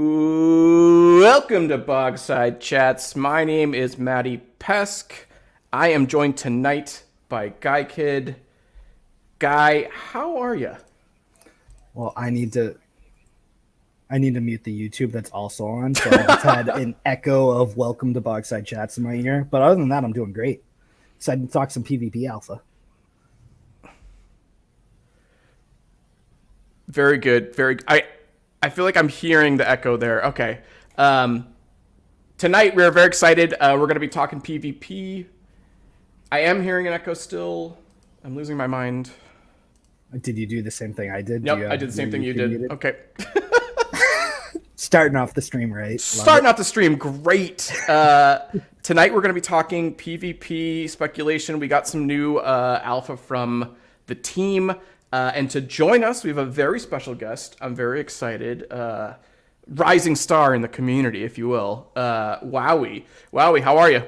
Welcome to Bogside Chats. My name is Matty Pesk. I am joined tonight by Guy Kid. Guy, how are you? Well, I need to mute the YouTube that's also on, so I just had an echo of "Welcome to Bogside Chats" in my ear. But other than that, I'm doing great. Excited to talk some PvP alpha. Very good. I feel like I'm hearing the echo there. Okay. Tonight we're very excited. We're going to be talking PvP. I am hearing an echo still. I'm losing my mind. Did you do the same thing I did? Yep, I did the same thing you did. Muted? Okay. Starting off the stream right. Starting off the stream, great. Tonight we're going to be talking PvP speculation. We got some new alpha from the team. And to join us, we have a very special guest. I'm very excited. Rising star in the community, if you will. Wowee. Wowee, how are you?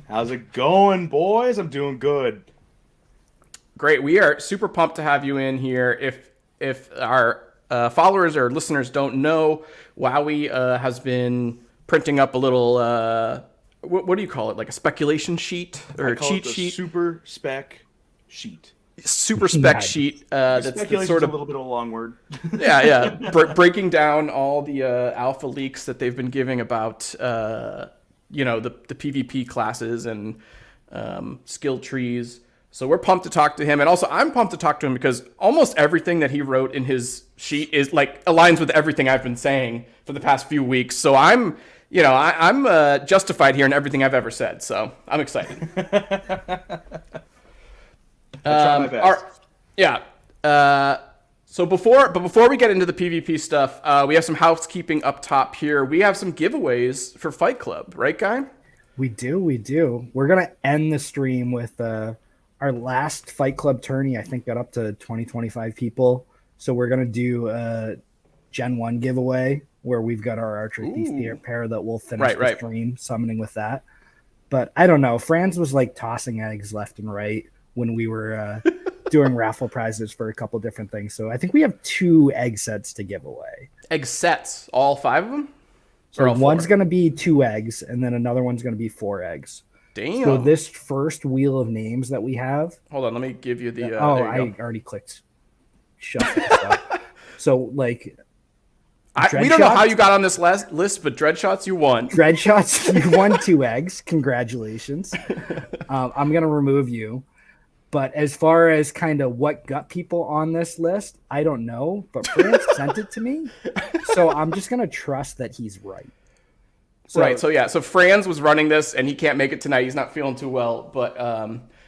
How's it going, boys? I'm doing good. Great. We are super pumped to have you in here. If our followers or listeners don't know, Wowee has been printing up a little, what do you call it? Like a speculation sheet or a cheat sheet? Super spec sheet. Super spec Nice. Speculation's that's sort of a little bit of a long word. yeah. Breaking down all the alpha leaks that they've been giving about the PvP classes and skill trees. So we're pumped to talk to him, and also I'm pumped to talk to him because almost everything that he wrote in his sheet is like aligns with everything I've been saying for the past few weeks. So I'm justified here in everything I've ever said. So I'm excited. Try my best. So before we get into the PvP stuff, we have some housekeeping up top here. We have some giveaways for Fight Club, right, Guy? We do. We're gonna end the stream with our last Fight Club tourney. I think got up to 25 people. So we're gonna do a Gen 1 giveaway where we've got our Archer Thief pair that we'll finish the stream summoning with that. But I don't know. Franz was like tossing eggs left and right when we were doing raffle prizes for a couple different things. So I think we have 2 egg sets to give away. Egg sets, all 5 of them? So one's going to be 2 eggs, and then another one's going to be 4 eggs. Damn. So this first wheel of names that we have. Hold on, let me give you the. I already clicked shuffle stuff. So like. We don't know how you got on this list, but Dreadshots, you won. Dreadshots, you won 2 eggs. Congratulations. I'm going to remove you. But as far as kind of what got people on this list, I don't know. But Franz sent it to me. So I'm just going to trust that he's right. So Franz was running this, and he can't make it tonight. He's not feeling too well. But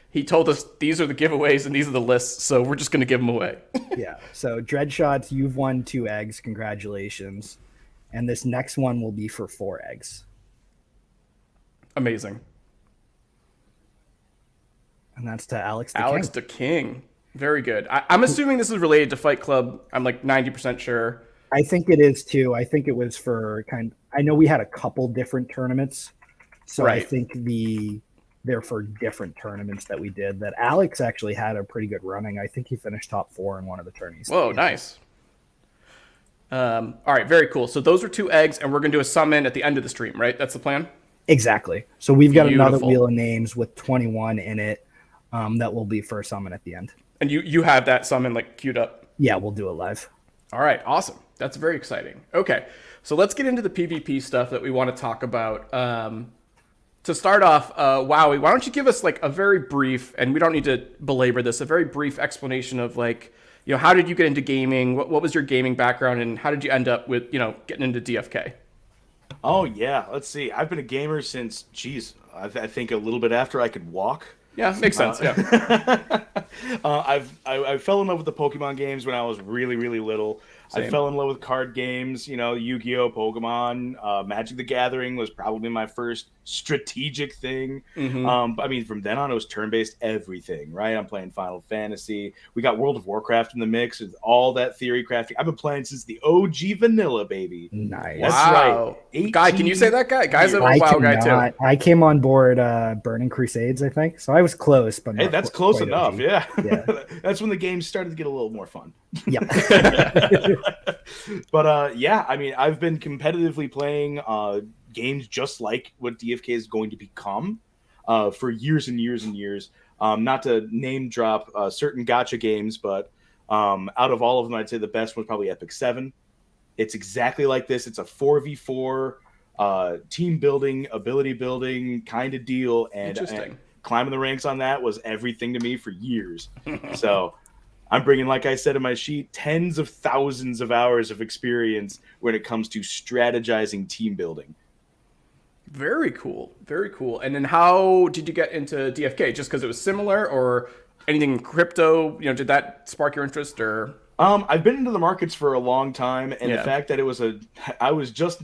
he told us these are the giveaways and these are the lists. So we're just going to give them away. Yeah. So Dreadshots, you've won 2 eggs. Congratulations. And this next one will be for 4 eggs. Amazing. And that's to Alex the King. Very good. I'm assuming this is related to Fight Club. I'm like 90% sure. I think it is too. I think it was for I know we had a couple different tournaments. So I think they're for different tournaments that we did that Alex actually had a pretty good running. I think he finished top 4 in one of the tourneys. Whoa, nice. All right, very cool. So those are 2 eggs, and we're going to do a summon at the end of the stream, right? That's the plan? Exactly. So we've got another wheel of names with 21 in it. That will be for a summon at the end. And you have that summon like queued up? Yeah, we'll do it live. All right, awesome. That's very exciting. Okay, so let's get into the PvP stuff that we want to talk about. To start off, Wowee, why don't you give us like a very brief, and we don't need to belabor this, a very brief explanation of like, how did you get into gaming? What was your gaming background, and how did you end up with, getting into DFK? Oh, yeah. Let's see. I've been a gamer since, I think a little bit after I could walk. Yeah, makes sense. Yeah. I fell in love with the Pokemon games when I was really, really little. Same. I fell in love with card games, Yu-Gi-Oh, Pokemon, Magic the Gathering was probably my first strategic thing. Mm-hmm. But I mean, from then on, it was turn-based everything, right? I'm playing Final Fantasy. We got World of Warcraft in the mix with all that theory crafting. I've been playing since the OG vanilla, baby. Nice. That's right. Wow. Guy, can you say that guy? Guy's a years. WoW guy too. I came on board Burning Crusades, I think. So I was close, but Hey, not that's close quite enough. OG. Yeah. Yeah. That's when the game started to get a little more fun. Yep. But yeah, I mean, I've been competitively playing games just like what DFK is going to become for years and years and years. Not to name drop certain gacha games, but out of all of them, I'd say the best one's probably Epic 7. It's exactly like this. It's a 4v4 team building, ability building kind of deal. And climbing the ranks on that was everything to me for years. So I'm bringing, like I said in my sheet, tens of thousands of hours of experience when it comes to strategizing team building. Very cool. Very cool. And then how did you get into DFK? Just because it was similar, or anything in crypto? You know, did that spark your interest, or? I've been into the markets for a long time, and Yeah. the fact that I was just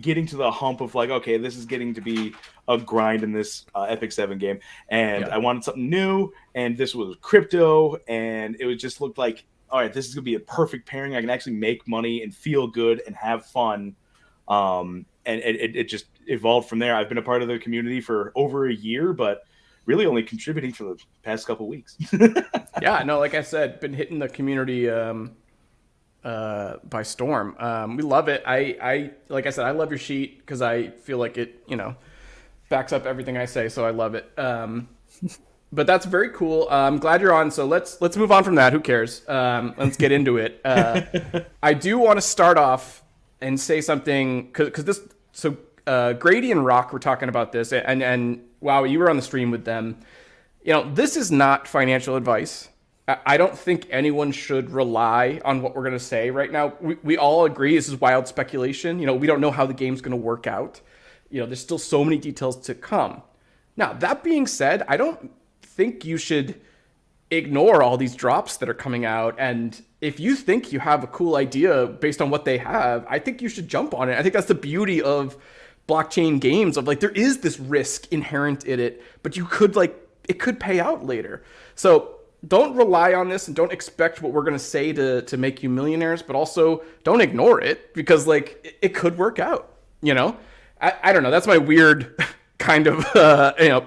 getting to the hump of like, okay, this is getting to be a grind in this Epic 7 game, and Yeah. I wanted something new, and this was crypto, and it was just looked like, all right, this is gonna be a perfect pairing. I can actually make money and feel good and have fun, and it just evolved from there. I've been a part of the community for over a year, but really only contributing for the past couple weeks. Yeah, no, like I said, been hitting the community by storm. We love it. I like I said, I love your sheet because I feel like it, you know, backs up everything I say, so I love it. But that's very cool. I'm glad you're on. So let's move on from that. Who cares? Let's get into it. I do want to start off and say something because this. So Grady and Rock were talking about this, and wow, you were on the stream with them. You know, this is not financial advice. I don't think anyone should rely on what we're going to say right now. We all agree this is wild speculation. You know, we don't know how the game's going to work out. You know, there's still so many details to come. Now, that being said, I don't think you should ignore all these drops that are coming out. And if you think you have a cool idea based on what they have, I think you should jump on it. I think that's the beauty of blockchain games, of like, there is this risk inherent in it, but you could it could pay out later. So don't rely on this and don't expect what we're going to say to make you millionaires, but also don't ignore it because like it could work out, you know? I don't know. That's my weird kind of,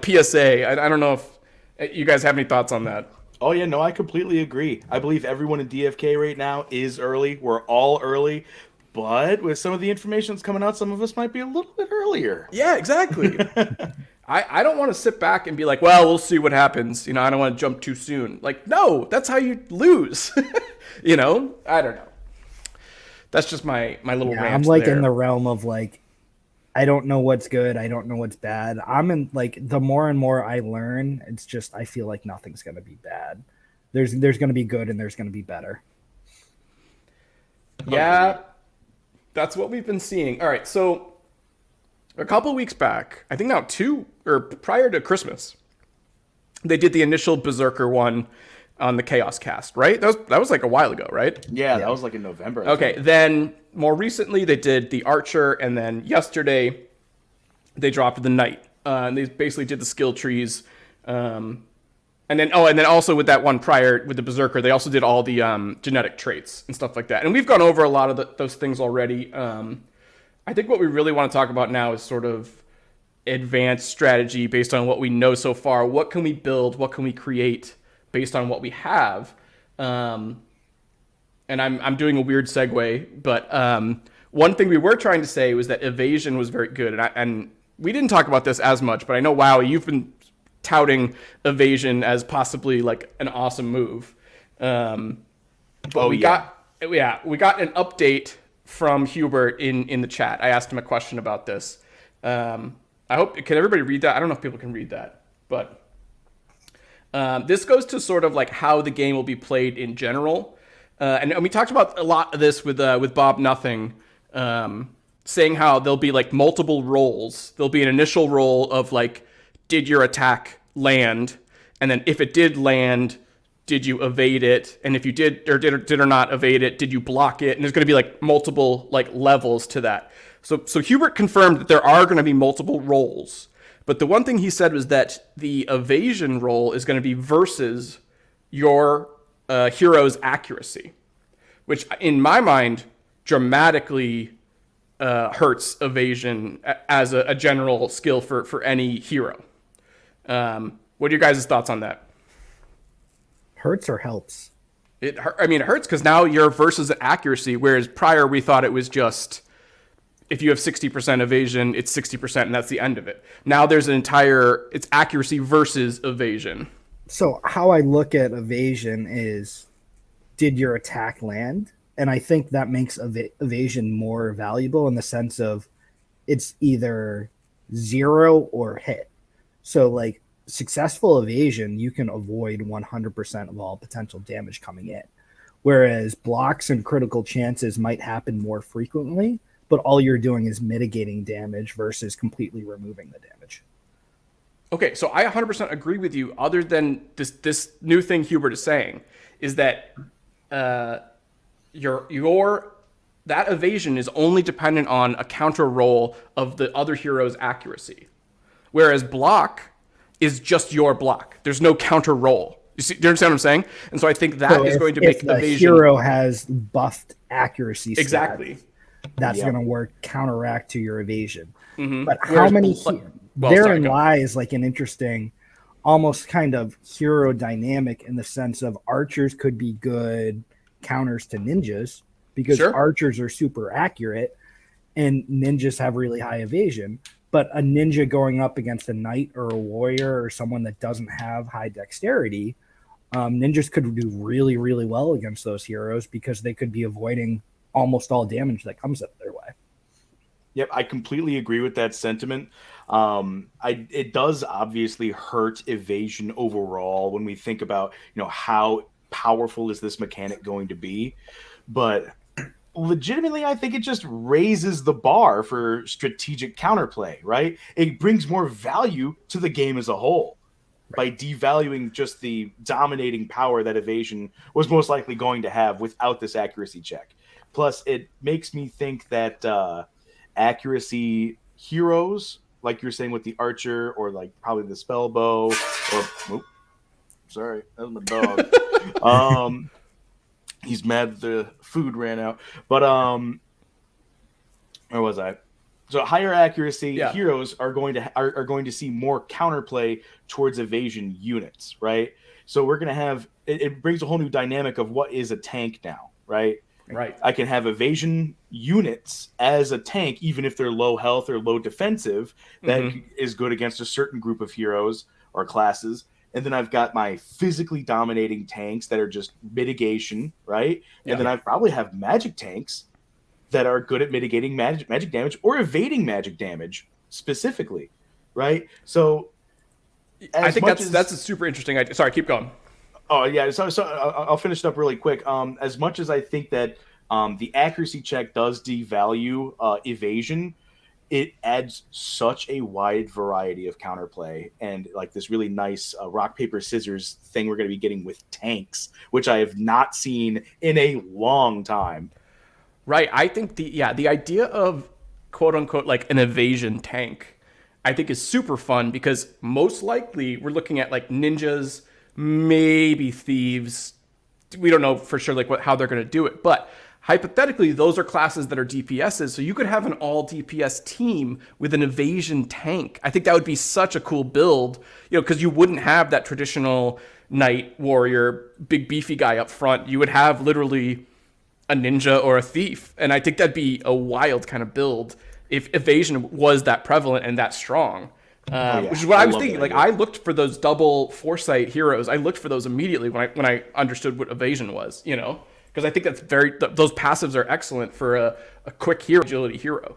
PSA. I don't know if you guys have any thoughts on that. Oh, yeah, no, I completely agree. I believe everyone in DFK right now is early. We're all early. But with some of the information that's coming out, some of us might be a little bit earlier. Yeah, exactly. I don't want to sit back and be like, well, we'll see what happens. You know, I don't want to jump too soon. Like, no, that's how you lose. You know, I don't know. That's just my little rant. I'm like there. in the realm of like, I don't know what's good. I don't know what's bad. I'm in like the more and more I learn, it's just I feel like nothing's going to be bad. There's going to be good and there's going to be better. Yeah, that's what we've been seeing. All right, so a couple weeks back, I think now prior to Christmas, they did the initial Berserker one on the Chaos Cast, right? That was like a while ago, right? Yeah, that was like in November. Okay, then more recently they did the Archer, and then yesterday they dropped the Knight. And they basically did the skill trees. And then also with that one prior with the Berserker, they also did all the genetic traits and stuff like that. And we've gone over a lot of those things already. I think what we really want to talk about now is sort of advanced strategy based on what we know so far. What can we build? What can we create based on what we have? And I'm doing a weird segue, but one thing we were trying to say was that evasion was very good. And we didn't talk about this as much, but I know, Wowee, you've been touting evasion as possibly like an awesome move. But we got an update from Hubert in the chat. I asked him a question about this. Can everybody read that? I don't know if people can read that, but this goes to sort of like how the game will be played in general. And we talked about a lot of this with Bob Nothing, saying how there'll be like multiple rolls. There'll be an initial roll of like, did your attack land? And then if it did land, did you evade it? And if you did or not evade it, did you block it? And there's going to be like multiple like levels to that. So Hubert confirmed that there are going to be multiple rolls. But the one thing he said was that the evasion roll is going to be versus your hero's accuracy, which in my mind dramatically hurts evasion as a general skill for any hero. What are your guys' thoughts on that? Hurts or helps? It hurts because now you're versus accuracy, whereas prior we thought it was just if you have 60% evasion, it's 60% and that's the end of it. Now there's it's accuracy versus evasion. So how I look at evasion is, did your attack land? And I think that makes evasion more valuable in the sense of it's either 0 or hit. So like successful evasion, you can avoid 100% of all potential damage coming in. Whereas blocks and critical chances might happen more frequently, but all you're doing is mitigating damage versus completely removing the damage. Okay, so I 100% agree with you, other than this new thing Hubert is saying, is that your that evasion is only dependent on a counter roll of the other hero's accuracy. Whereas block is just your block. There's no counter roll. Do you understand what I'm saying? And so I think that is going to make the evasion. Hero has buffed accuracy. Exactly. That's going to work counteract to your evasion. Mm-hmm. But how many? Therein go. lies like an interesting, almost kind of hero dynamic in the sense of archers could be good counters to ninjas because archers are super accurate and ninjas have really high evasion. But a ninja going up against a knight or a warrior or someone that doesn't have high dexterity, ninjas could do really, really well against those heroes because they could be avoiding almost all damage that comes up their way. Yep, I completely agree with that sentiment. It does obviously hurt evasion overall when we think about, how powerful is this mechanic going to be. But legitimately, I think it just raises the bar for strategic counterplay, right? It brings more value to the game as a whole by devaluing just the dominating power that evasion was most likely going to have without this accuracy check. Plus, it makes me think that accuracy heroes, like you're saying with the archer or like probably the spell bow, or sorry, that was my dog. He's mad that the food ran out. But where was I? So higher accuracy heroes are going to see more counterplay towards evasion units, right? So we're going to have it brings a whole new dynamic of what is a tank now, right? Right. I can have evasion units as a tank, even if they're low health or low defensive, that is good against a certain group of heroes or classes. And then I've got my physically dominating tanks that are just mitigation, right? And then I probably have magic tanks that are good at mitigating magic damage or evading magic damage specifically, right? So I think that's a super interesting idea. Sorry, keep going. Oh, yeah. So I'll finish it up really quick. As much as I think that the accuracy check does devalue evasion, it adds such a wide variety of counterplay and like this really nice rock, paper, scissors thing we're going to be getting with tanks, which I have not seen in a long time. Right. I think the idea of quote unquote like an evasion tank, I think is super fun because most likely we're looking at like ninjas, maybe thieves. We don't know for sure like how they're going to do it, but hypothetically those are classes that are DPSs, so you could have an all DPS team with an evasion tank. I think that would be such a cool build, because you wouldn't have that traditional knight warrior big beefy guy up front. You would have literally a ninja or a thief, and I think that'd be a wild kind of build if evasion was that prevalent and that strong. Which is what I was thinking. Like I looked for those double foresight heroes. I looked for those immediately when I understood what evasion was, because I think that's those passives are excellent for a quick hero, agility hero,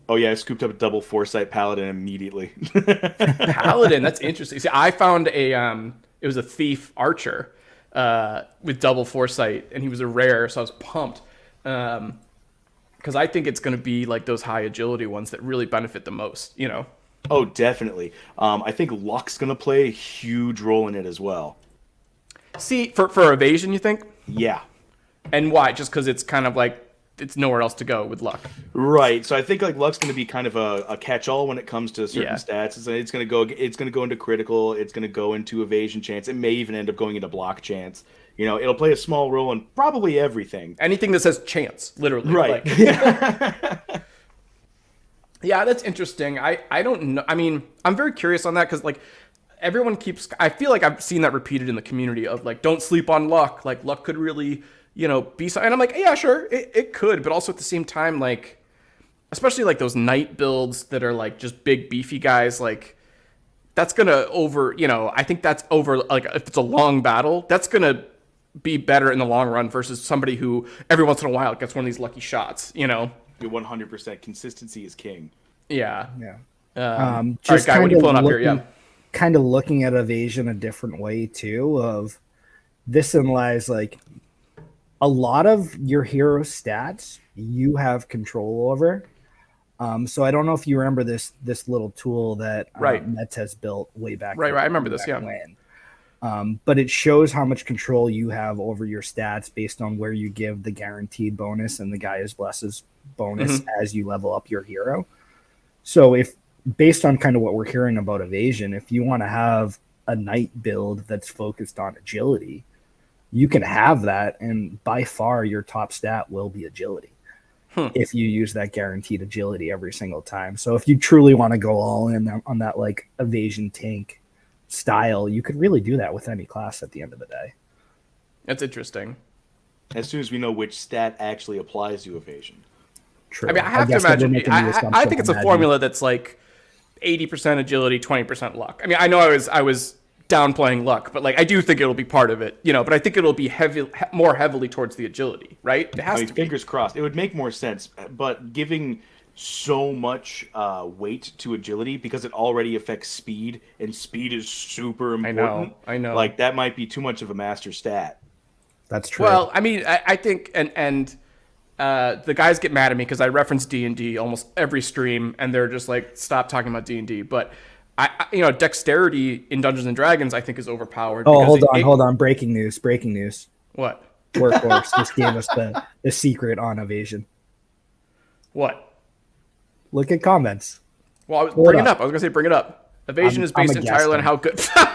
Oh yeah, I scooped up a double foresight paladin immediately. Paladin, that's interesting. See, I found it was a thief archer with double foresight, and he was a rare, so I was pumped. Because I think it's going to be like those high agility ones that really benefit the most, Oh, definitely. I think luck's going to play a huge role in it as well. See, for evasion, you think? Yeah. And why? Just because it's kind of like it's nowhere else to go with luck. Right. So I think like luck's going to be kind of a catch-all when it comes to certain Yeah. stats. It's going to go into critical. It's going to go into evasion chance. It may even end up going into block chance. You know, it'll play a small role in probably everything. Anything that says chance, literally. Right. Like, yeah, that's interesting. I don't know. I mean, I'm very curious on that because like everyone keeps. I feel like I've seen that repeated in the community of like, don't sleep on luck. Like luck could really, you know, be so. And I'm like, yeah, sure, it could, but also at the same time, like, especially like those knight builds that are like just big beefy guys, like that's gonna you know, I think that's over. Like if it's a long battle, that's gonna be better in the long run versus somebody who every once in a while gets one of these lucky shots, you know. 100% consistency is king. Yeah. Yeah. All right, Just guy, what are you pulling up here? Yeah. kind of looking at evasion a different way too. Of this implies like a lot of your hero stats you have control over. So I don't know if you remember this little tool that Right. Mets has built way back. Right. I remember this. back Yeah. when. But it shows how much control you have over your stats based on where you give the guaranteed bonus and the Gaia's Blesses bonus as you level up your hero. So if based on kind of what we're hearing about evasion, if you want to have a knight build that's focused on agility, you can have that, and by far your top stat will be agility if you use that guaranteed agility every single time. So if you truly want to go all in on that like evasion tank style, you could really do that with any class at the end of the day. That's interesting. As soon as we know which stat actually applies to evasion. True. I mean, I have to guess that we're imagine. making the I assumption think it's a on formula that's like 80% agility, 20% luck. I mean, I know I was downplaying luck, but like I do think it'll be part of it, you know. But I think it'll be more heavily towards the agility, right? It has I mean, to be. fingers crossed. It would make more sense, but giving so much weight to agility because it already affects speed, and speed is super important. I know. Like that might be too much of a master stat. That's true. Well, I mean, I think, and the guys get mad at me because I reference D&D almost every stream, and they're just like, stop talking about D&D. But you know, dexterity in Dungeons and Dragons, I think, is overpowered. oh, because hold on. Breaking news. What? Workhorse just gave us the secret on evasion. What? Look at comments. Well, I was Hold bring it up. up. I was gonna say bring it up. Evasion is I'm based a entirely on guest how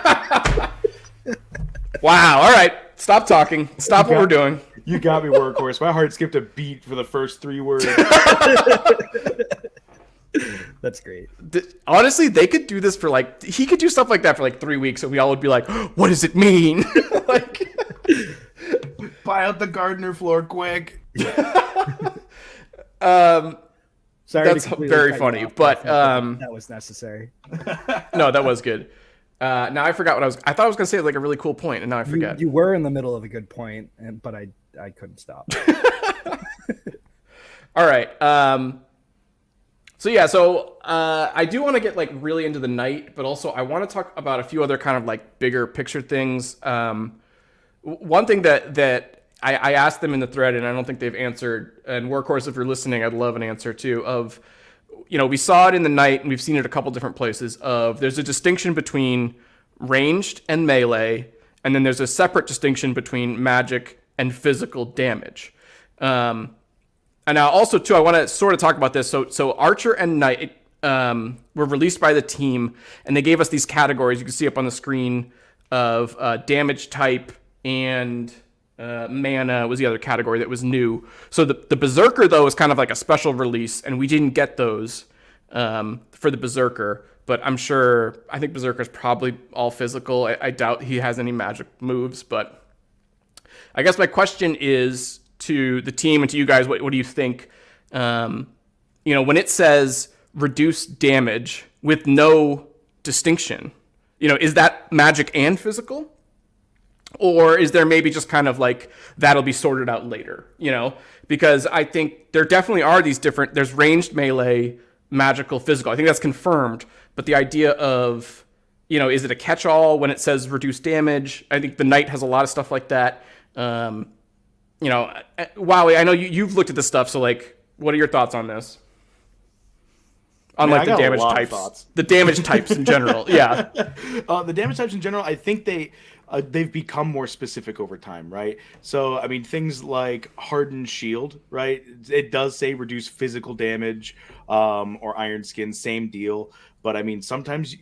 good. Wow. All right. Stop talking. Stop what we're doing. You got me, Workhorse. My heart skipped a beat for the first 3 words. That's great. Honestly, they could do this for like, he could do stuff like that for like 3 weeks, and we all would be like, what does it mean? Like, Buy out the gardener floor quick. Sorry, that's to completely very cut you funny, off, but that was necessary. no, that was good. Now I forgot I thought I was gonna say like a really cool point, and now I forget. You were in the middle of a good point, but I couldn't stop. All right. So yeah, I do want to get like really into the night, but also I want to talk about a few other kind of like bigger picture things. One thing that I asked them in the thread, and I don't think they've answered, and Workhorse, if you're listening, I'd love an answer too, of, you know, we saw it in the night, and we've seen it a couple different places, of there's a distinction between ranged and melee, and then there's a separate distinction between magic and physical damage. And now also too, I want to sort of talk about this. So Archer and Knight were released by the team, and they gave us these categories. You can see up on the screen of damage type and mana was the other category that was new. So the Berserker though is kind of like a special release, and we didn't get those for the Berserker. But I think Berserker is probably all physical. I doubt he has any magic moves. But I guess my question is to the team and to you guys, what do you think? You know, when it says reduce damage with no distinction, you know, is that magic and physical? Or is there maybe just kind of like that'll be sorted out later, you know? Because I think there definitely are these different, there's ranged, melee, magical, physical. I think that's confirmed. But the idea of, you know, is it a catch-all when it says reduce damage? I think the Knight has a lot of stuff like that. You know, Wowee, I know you've looked at this stuff, so like, what are your thoughts on this? On like the damage types, the damage types in general. Yeah. The damage types in general, I think they, they've become more specific over time, right? So, I mean, things like Hardened Shield, right? It does say reduce physical damage, or Iron Skin, same deal. But I mean, sometimes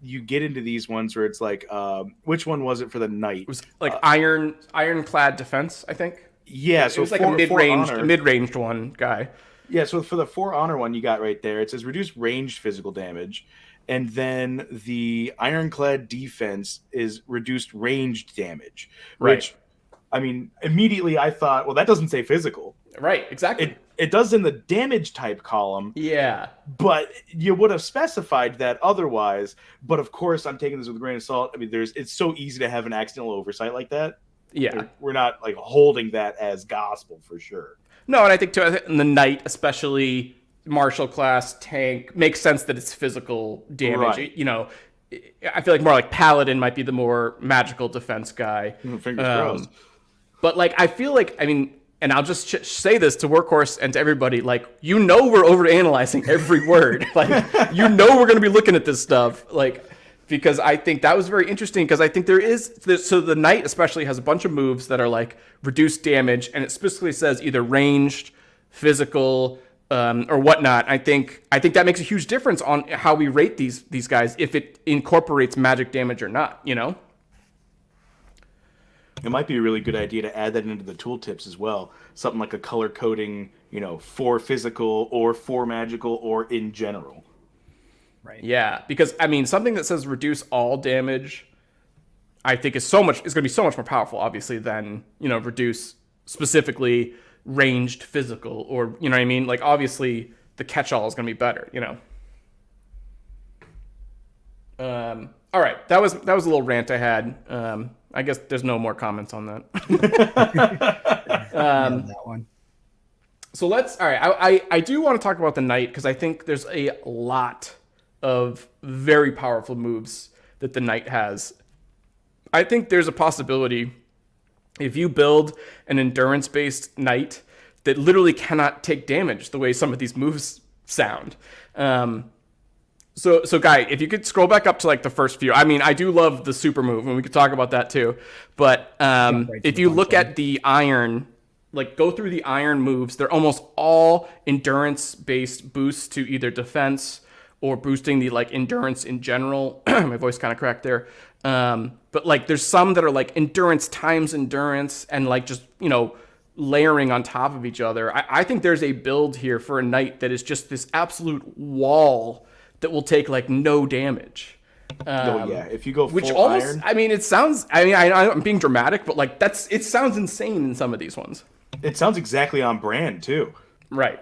you get into these ones where it's like, which one was it for the Knight? It was like ironclad defense, I think. Yeah, So it was like a mid-ranged one guy. Yeah, so for the For Honor one you got right there, it says reduce ranged physical damage. And then the Ironclad defense is reduced ranged damage. Right. Which, I mean, immediately I thought, well, that doesn't say physical. Right, exactly. It does in the damage type column. Yeah. But you would have specified that otherwise. But of course, I'm taking this with a grain of salt. I mean, it's so easy to have an accidental oversight like that. Yeah. We're not like holding that as gospel for sure. No, and I think too, in the Knight, especially martial class tank, makes sense that it's physical damage. Right. You know, I feel like more like Paladin might be the more magical defense guy. Fingers crossed. But like, I feel like, I mean, and I'll just say this to Workhorse and to everybody, like, you know, we're overanalyzing every word. Like, you know, we're going to be looking at this stuff, like, because I think that was very interesting, because I think so the Knight especially has a bunch of moves that are like reduced damage, and it specifically says either ranged, physical, or whatnot. I think that makes a huge difference on how we rate these guys, if it incorporates magic damage or not, you know? It might be a really good idea to add that into the tooltips as well. Something like a color coding, you know, for physical or for magical or in general. Right. Yeah, because I mean, something that says reduce all damage, I think is going to be so much more powerful, obviously, than, you know, reduce specifically ranged physical, or, you know what I mean? Like, obviously, the catch-all is going to be better, you know? All right, that was a little rant I had. I guess there's no more comments on that. That one. So all right, I do want to talk about the Knight, because I think there's a lot of very powerful moves that the Knight has. I think there's a possibility, if you build an endurance-based Knight that literally cannot take damage the way some of these moves sound. So Guy, if you could scroll back up to like the first few. I mean, I do love the super move, and we could talk about that too. But if you look at the iron, like go through the iron moves, they're almost all endurance-based boosts to either defense or boosting the like endurance in general. My voice kind of cracked there. But like there's some that are like endurance times endurance, and like just, you know, layering on top of each other. I think there's a build here for a Knight that is just this absolute wall that will take like no damage. Oh yeah, if you go full which almost, iron, I mean, it sounds, I mean, I'm being dramatic, but like it sounds insane in some of these ones. it sounds exactly on brand too. Right.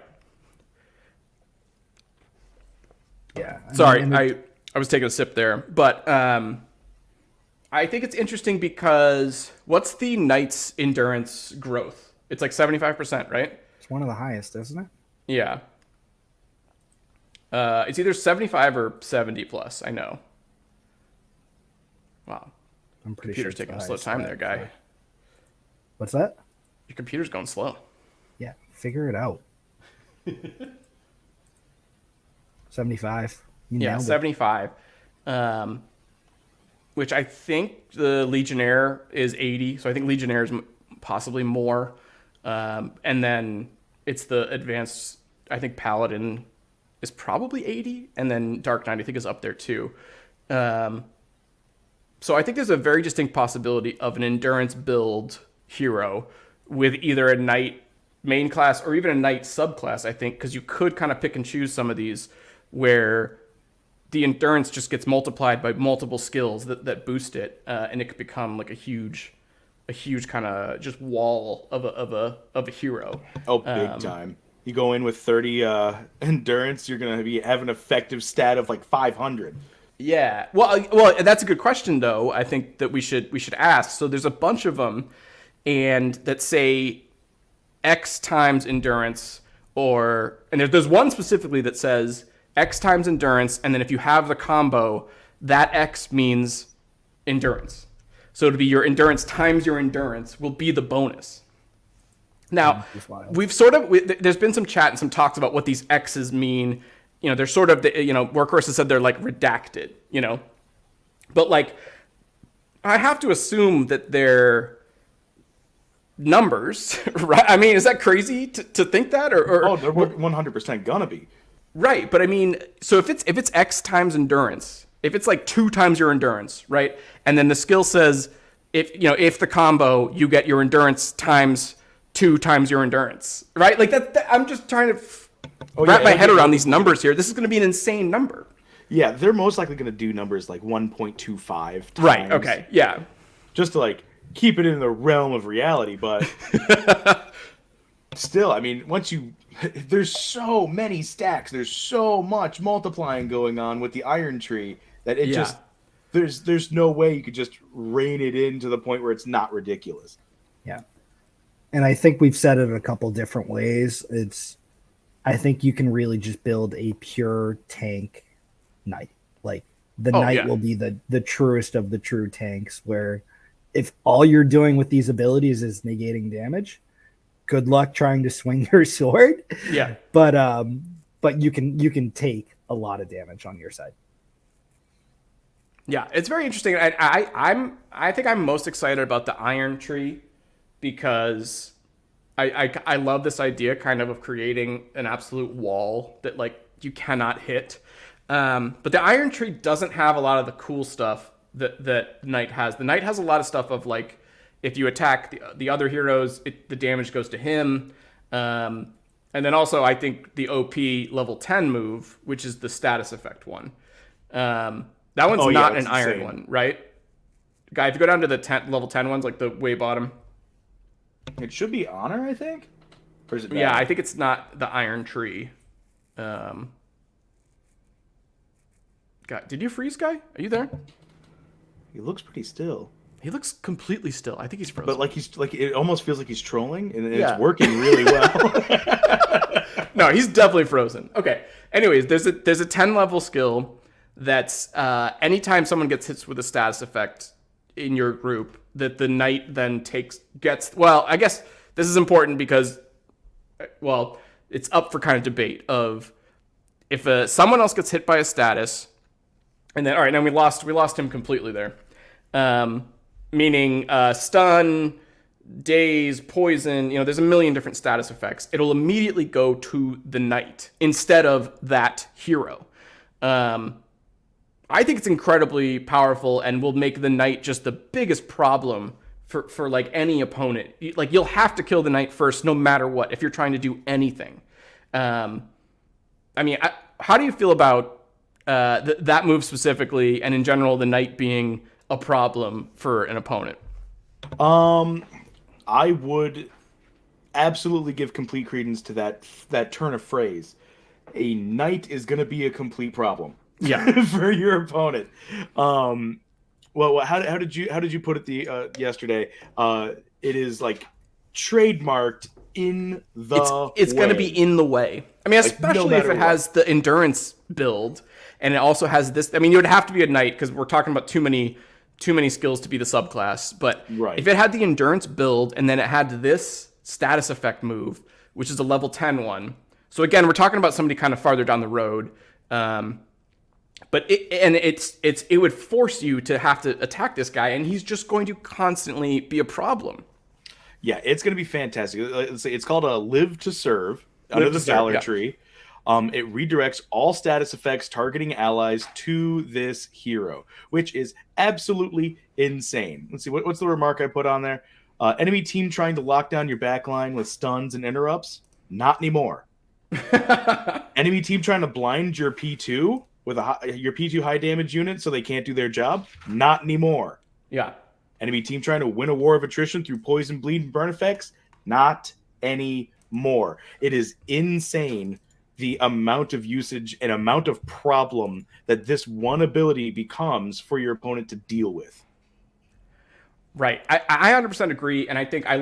Yeah. Sorry, I was taking a sip there, but I think it's interesting because what's the Knight's endurance growth? It's like 75%, right? It's one of the highest, isn't it? Yeah. It's either 75 or 70 plus, I know. Wow. I'm pretty Computer's sure. taking a slow time there, Guy. What's that? Your computer's going slow. Yeah, figure it out. 75. You Yeah, nailed it. 75. Which I think the Legionnaire is 80. So I think Legionnaire is possibly more. And then it's the advanced, I think Paladin is probably 80. And then Dark Knight, I think, is up there too. So I think there's a very distinct possibility of an endurance build hero with either a Knight main class or even a Knight subclass, I think, because you could kind of pick and choose some of these where the endurance just gets multiplied by multiple skills that boost it, and it could become like a huge kind of just wall of a hero. Oh, big time. You go in with 30 endurance, you're going to have an effective stat of like 500. Yeah. Well, that's a good question though. I think that we should ask. So there's a bunch of them, and that say X times endurance, and there's one specifically that says X times endurance, and then if you have the combo, that X means endurance. So it'll be your endurance times your endurance will be the bonus. Now, there's been some chat and some talks about what these X's mean. You know, they're sort of, Workhorse has said they're like redacted, you know. But like, I have to assume that they're numbers, right? I mean, is that crazy to think that? Oh, they're 100% gonna be. Right, but I mean, so if it's X times endurance, if it's like 2 times your endurance, right? And then the skill says if the combo, you get your endurance times 2 times your endurance, right? Like that I'm just trying to wrap my head around these numbers here. This is going to be an insane number. Yeah, they're most likely going to do numbers like 1.25 times. Right, okay. Yeah. Just to like keep it in the realm of reality, but still, I mean, there's so many stacks, there's so much multiplying going on with the Iron Tree that it just there's no way you could just rein it in to the point where it's not ridiculous. Yeah. And I think we've said it a couple different ways. I think you can really just build a pure tank knight. Like the knight will be the truest of the true tanks, where if all you're doing with these abilities is negating damage, good luck trying to swing your sword. Yeah. But you can take a lot of damage on your side. Yeah, it's very interesting. I think I'm most excited about the Iron Tree because I love this idea kind of creating an absolute wall that like you cannot hit. But the Iron Tree doesn't have a lot of the cool stuff that Knight has. The Knight has a lot of stuff of like if you attack the other heroes, the damage goes to him. And then also I think the OP level 10 move, which is the status effect one. That one's not an iron one, right? Guy, if you go down to the level 10 ones, like the way bottom. It should be honor, I think. Or is it yeah, I think it's not the Iron Tree. God, did you freeze, Guy? Are you there? He looks pretty still. He looks completely still. I think he's frozen. But like it almost feels like he's trolling, and it's working really well. No, he's definitely frozen. Okay. Anyways, there's a 10 level skill that's anytime someone gets hit with a status effect in your group, that the knight then gets. Well, I guess this is important because, well, it's up for kind of debate of if someone else gets hit by a status, and then all right, now we lost him completely there. Meaning stun, daze, poison, there's a million different status effects. It'll immediately go to the knight instead of that hero. I think it's incredibly powerful and will make the knight just the biggest problem for like any opponent. Like you'll have to kill the knight first no matter what if you're trying to do anything. I mean, how do you feel about that move specifically and in general the knight being a problem for an opponent? I would absolutely give complete credence to that turn of phrase. A knight is going to be a complete problem. Yeah, for your opponent. Well, how did you put it yesterday? It is like trademarked in the. It's going to be in the way. I mean, especially if it has the endurance build, and it also has this. I mean, you would have to be a knight because we're talking about too many skills to be the subclass. But if it had the endurance build and then it had this status effect move, which is a level 10 one. So again, we're talking about somebody kind of farther down the road. But it would force you to have to attack this guy, and he's just going to constantly be a problem. Yeah, it's going to be fantastic. It's called a Live to Serve under the Valor Tree. It redirects all status effects targeting allies to this hero, which is absolutely insane. Let's see, what's the remark I put on there? Enemy team trying to lock down your backline with stuns and interrupts? Not anymore. Enemy team trying to blind your P2 with your P2 high damage unit so they can't do their job? Not anymore. Yeah. Enemy team trying to win a war of attrition through poison, bleed, and burn effects? Not anymore. It is insane the amount of usage and amount of problem that this one ability becomes for your opponent to deal with. Right. I 100% agree, and I think I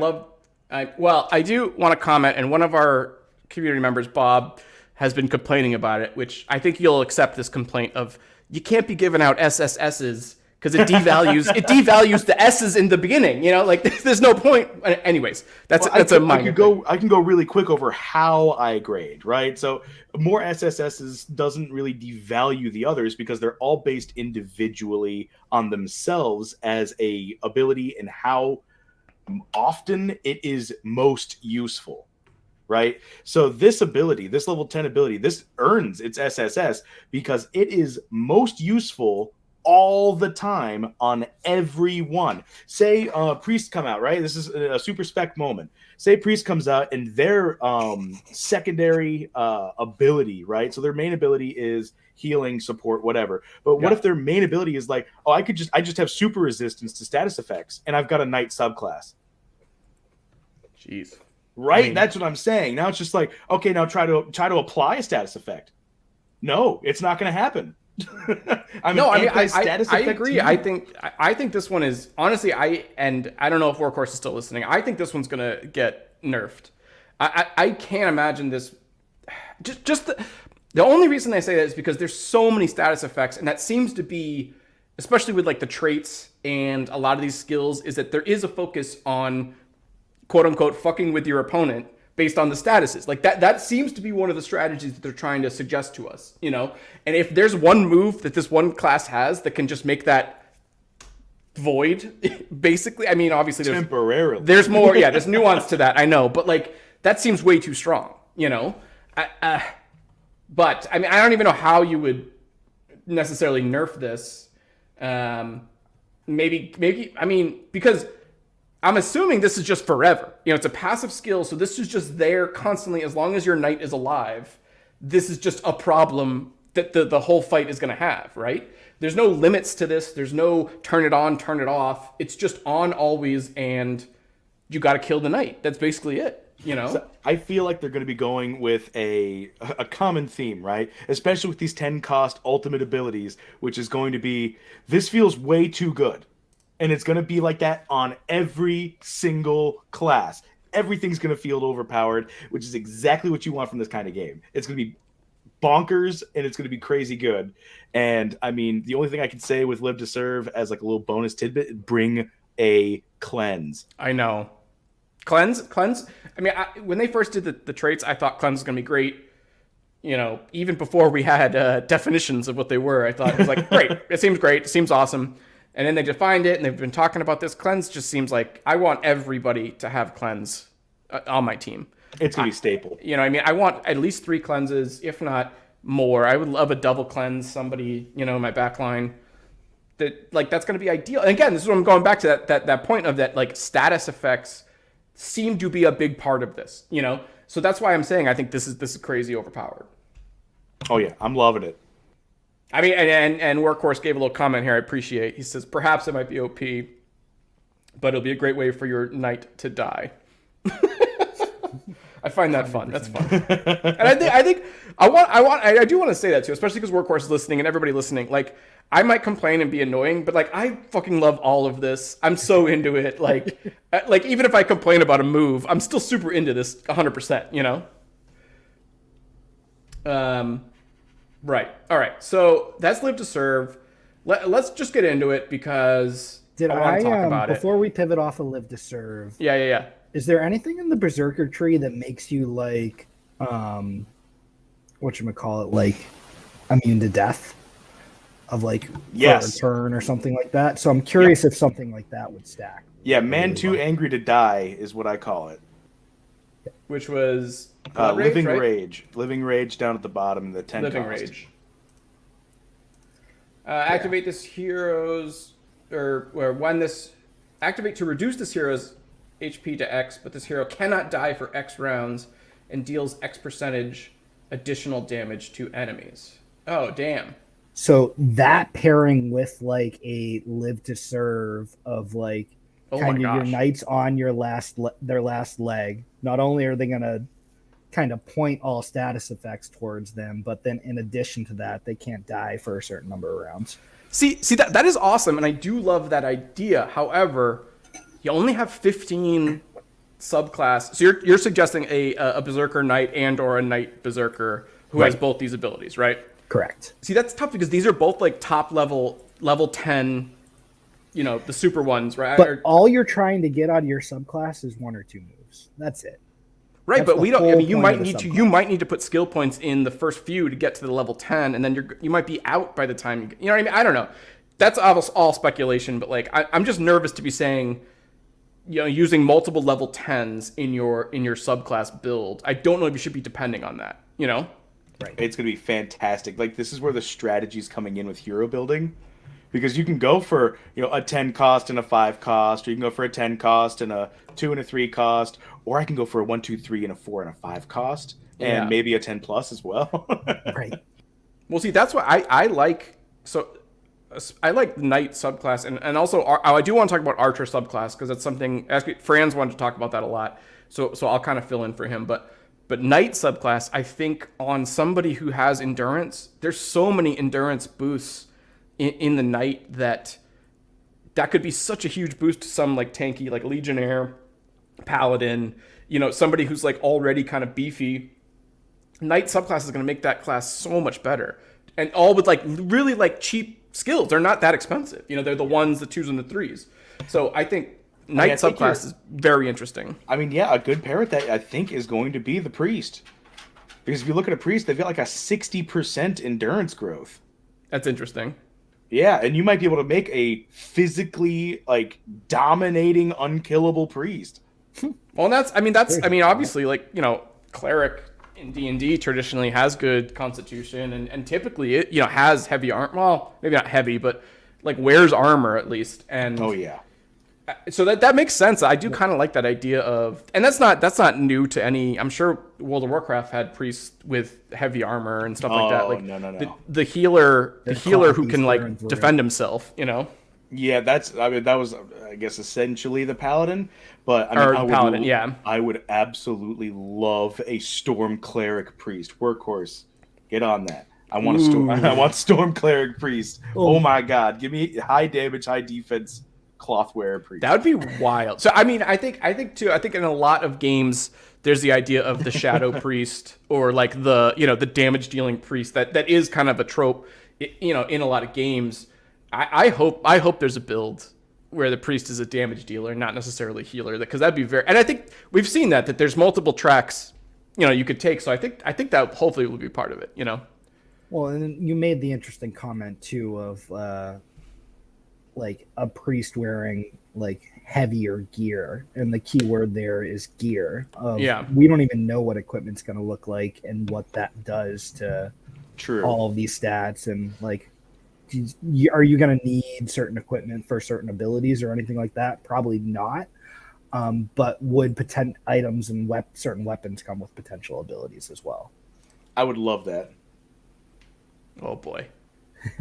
do want to comment, and one of our community members, Bob, has been complaining about it, which I think you'll accept this complaint of you can't be giving out SSSs because it devalues the S's in the beginning. Like there's no point. Anyways, that's a minor. I can go really quick over how I grade, right? So more SSSs doesn't really devalue the others because they're all based individually on themselves as a ability and how often it is most useful. Right? So this ability, this level 10 ability, this earns its SSS because it is most useful all the time on everyone. Say priest come out, right? This is a super spec moment. Say priest comes out and their secondary ability, right? So their main ability is healing, support, whatever. But what if their main ability is like, oh, I just have super resistance to status effects and I've got a knight subclass. Jeez. Right? I mean, that's what I'm saying. Now it's just like, okay, now try to apply a status effect. No, it's not going to happen. I agree. I think this one is honestly. I don't know if Workhorse is still listening. I think this one's going to get nerfed. I can't imagine this. Just the only reason I say that is because there's so many status effects, and that seems to be, especially with like the traits and a lot of these skills, is that there is a focus on, quote unquote, fucking with your opponent based on the statuses. Like that seems to be one of the strategies that they're trying to suggest to us, And if there's one move that this one class has that can just make that void, basically, I mean, obviously temporarily. There's more, there's nuance to that, I know, but like that seems way too strong, but I mean, I don't even know how you would necessarily nerf this. Maybe, I mean, because I'm assuming this is just forever. It's a passive skill, so this is just there constantly as long as your knight is alive. This is just a problem that the whole fight is going to have, right? There's no limits to this. There's no turn it on, turn it off. It's just on always, and you got to kill the knight. That's basically it, So I feel like they're going to be going with a common theme, right? Especially with these 10 cost ultimate abilities, which is going to be, this feels way too good. And it's going to be like that on every single class. Everything's going to feel overpowered, which is exactly what you want from this kind of game. It's going to be bonkers, and it's going to be crazy good. And, I mean, the only thing I can say with Live to Serve as like a little bonus tidbit, bring a cleanse. I know. Cleanse? I mean, when they first did the traits, I thought cleanse was going to be great. Even before we had definitions of what they were, I thought it was like, great. It seems great. It seems awesome. And then they defined it, and they've been talking about this. Cleanse just seems like I want everybody to have cleanse on my team. It's going to be staple. I mean, I want at least 3 cleanses, if not more. I would love a double cleanse, somebody, in my back line. That's going to be ideal. And again, this is what I'm going back to, that point of that, like, status effects seem to be a big part of this, So that's why I'm saying I think this is crazy overpowered. Oh, yeah. I'm loving it. I mean, and Workhorse gave a little comment here I appreciate. He says, perhaps it might be OP, but it'll be a great way for your knight to die. I find that fun. 100%. That's fun. And I do want to say that too, especially because Workhorse is listening and everybody listening. Like, I might complain and be annoying, but like, I fucking love all of this. I'm so into it. Like even if I complain about a move, I'm still super into this 100%, Right. All right. So that's Live to Serve. Let's just get into it because I want to talk about it. Before we pivot off of Live to Serve. Yeah. Is there anything in the Berserker tree that makes you like, whatchamacallit, like immune to death of like yes. for a turn or something like that? So I'm curious if something like that would stack. Yeah, man too angry to die is what I call it. Which was Living right? Rage. Living Rage down at the bottom in the 10 Living cost. Rage. Activate this hero's or when this activate to reduce this hero's HP to X, but this hero cannot die for X rounds and deals X percentage additional damage to enemies. Oh, damn. So that pairing with like a Live to Serve of like kind of your knights on their last leg. Not only are they going to kind of point all status effects towards them, but then in addition to that, they can't die for a certain number of rounds. See that is awesome, and I do love that idea. However, you only have 15 subclass. So you're suggesting a Berserker Knight and or a Knight Berserker who has both these abilities, right? Correct. See, that's tough because these are both like top level 10 the super ones, right? But all you're trying to get out of your subclass is 1 or 2 moves. That's it. Right, That's but the we don't. I whole mean, you point might of the need to. subclass. You might need to put skill points in the first few to get to the level 10, and then you might be out by the time you know what I mean. I don't know. That's all speculation, but like I'm just nervous to be saying, using multiple level 10s in your subclass build. I don't know if you should be depending on that. Right. It's going to be fantastic. Like, this is where the strategy's coming in with hero building, because you can go for a 10 cost and a 5 cost, or you can go for a 10 cost and a 2 and a 3 cost, or I can go for a 1, 2, 3 and a 4 and a 5 cost, and maybe a 10 plus as well. Right. Well, see, that's what I like. So I like the knight subclass, and also I do want to talk about archer subclass, because that's something. Actually, Franz wanted to talk about that a lot, so I'll kind of fill in for him. But knight subclass, I think on somebody who has endurance, there's so many endurance boosts in the knight that could be such a huge boost to some like tanky, like legionnaire, paladin, somebody who's like already kind of beefy. Knight subclass is going to make that class so much better, and all with like really like cheap skills. They're not that expensive. They're the 1s, the 2s, and the 3s. So I think knight subclass is very interesting. I mean, yeah, a good pair with that, I think, is going to be the priest. Because if you look at a priest, they've got like a 60% endurance growth. That's interesting. Yeah, and you might be able to make a physically like dominating, unkillable priest. Well, obviously, like, cleric in D&D traditionally has good constitution, and typically it has heavy armor. Well, maybe not heavy, but like wears armor at least. And oh yeah, so that makes sense. I do kind of like that idea of, and that's not new to any. I'm sure World of Warcraft had priests with heavy armor and stuff like that. Like no. The healer who can like defend himself. Yeah, that was, I guess, essentially the paladin. But I would absolutely love a storm cleric priest workhorse. Get on that. I want storm cleric priest. Oh my god, give me high damage, high defense cloth wearer priest. That would be wild. So I mean, I think in a lot of games there's the idea of the shadow priest, or like the damage dealing priest that is kind of a trope in a lot of games. I hope there's a build where the priest is a damage dealer, not necessarily healer, because that'd be very. And I think we've seen that there's multiple tracks, you could take. So I think that hopefully will be part of it. Well, and you made the interesting comment too of like a priest wearing like heavier gear, and the key word there is gear. We don't even know what equipment's going to look like and what that does to all of these stats, and like. Are you going to need certain equipment for certain abilities or anything like that? Probably not. But would items and certain weapons come with potential abilities as well? I would love that. Oh boy,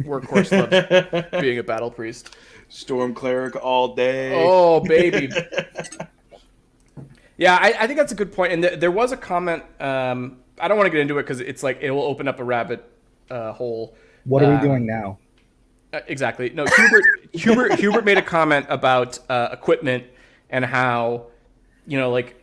Workhorse loves being a battle priest. Storm cleric all day. Oh baby. Yeah, I think that's a good point. And there was a comment. I don't want to get into it because it's like it will open up a rabbit hole. What are we doing now? Exactly. No, Hubert made a comment about equipment and how, like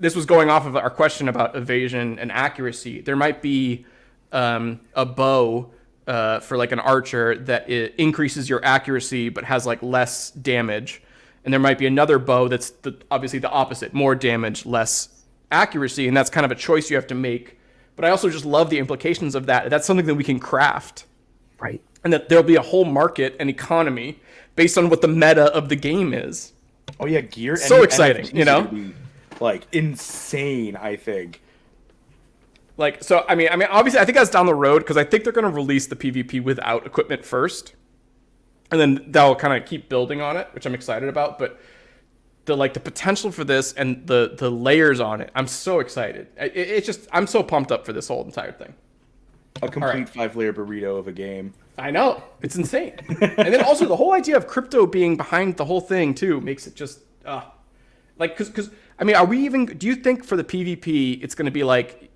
this was going off of our question about evasion and accuracy. There might be a bow for like an archer that it increases your accuracy but has like less damage, and there might be another bow that's obviously the opposite, more damage, less accuracy, and that's kind of a choice you have to make. But I also just love the implications of that. That's something that we can craft. Right. And that there'll be a whole market and economy based on what the meta of the game is. Oh yeah, gear. So exciting, be, like insane, I think. Like, so I mean, obviously, I think that's down the road because I think they're going to release the PvP without equipment first, and then they'll kind of keep building on it, which I'm excited about. But the potential for this and the layers on it, I'm so excited. It's just I'm so pumped up for this whole entire thing. A complete 5-layer burrito of a game. I know. It's insane. And then also the whole idea of crypto being behind the whole thing too makes it just because I mean, do you think for the PvP it's going to be like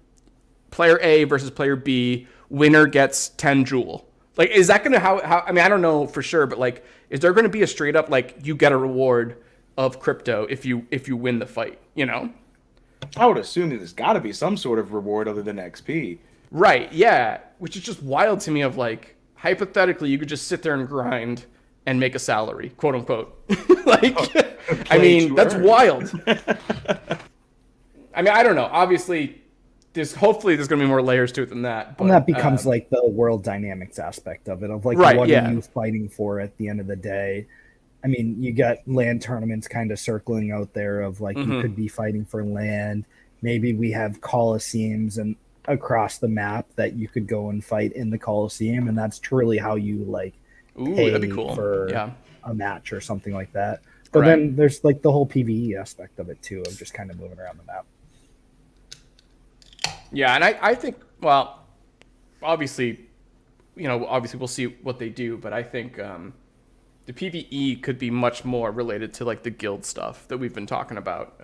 player A versus player B, winner gets 10 jewel? Like, is that going to how I mean, I don't know for sure, but like, is there going to be a straight up like you get a reward of crypto if you win the fight, I would assume that there's got to be some sort of reward other than XP. Right, yeah, which is just wild to me of like, hypothetically, you could just sit there and grind and make a salary, quote unquote. Like, I Play mean, to that's earn. wild. I mean, I don't know. Obviously, hopefully there's going to be more layers to it than that. But, And that becomes like the world dynamics aspect of it, of like, Right, what yeah. are you fighting for at the end of the day? I mean, you got land tournaments kind of circling out there of like, you could be fighting for land. Maybe we have coliseums and across the map that you could go and fight in the coliseum, and that's truly how you like ooh, pay that'd be cool. for Yeah. a match or something like that. But Right. then there's like the whole PvE aspect of it too, of just kind of moving around the map. Yeah, and I think, well, obviously we'll see what they do, but I think the PvE could be much more related to like the guild stuff that we've been talking about.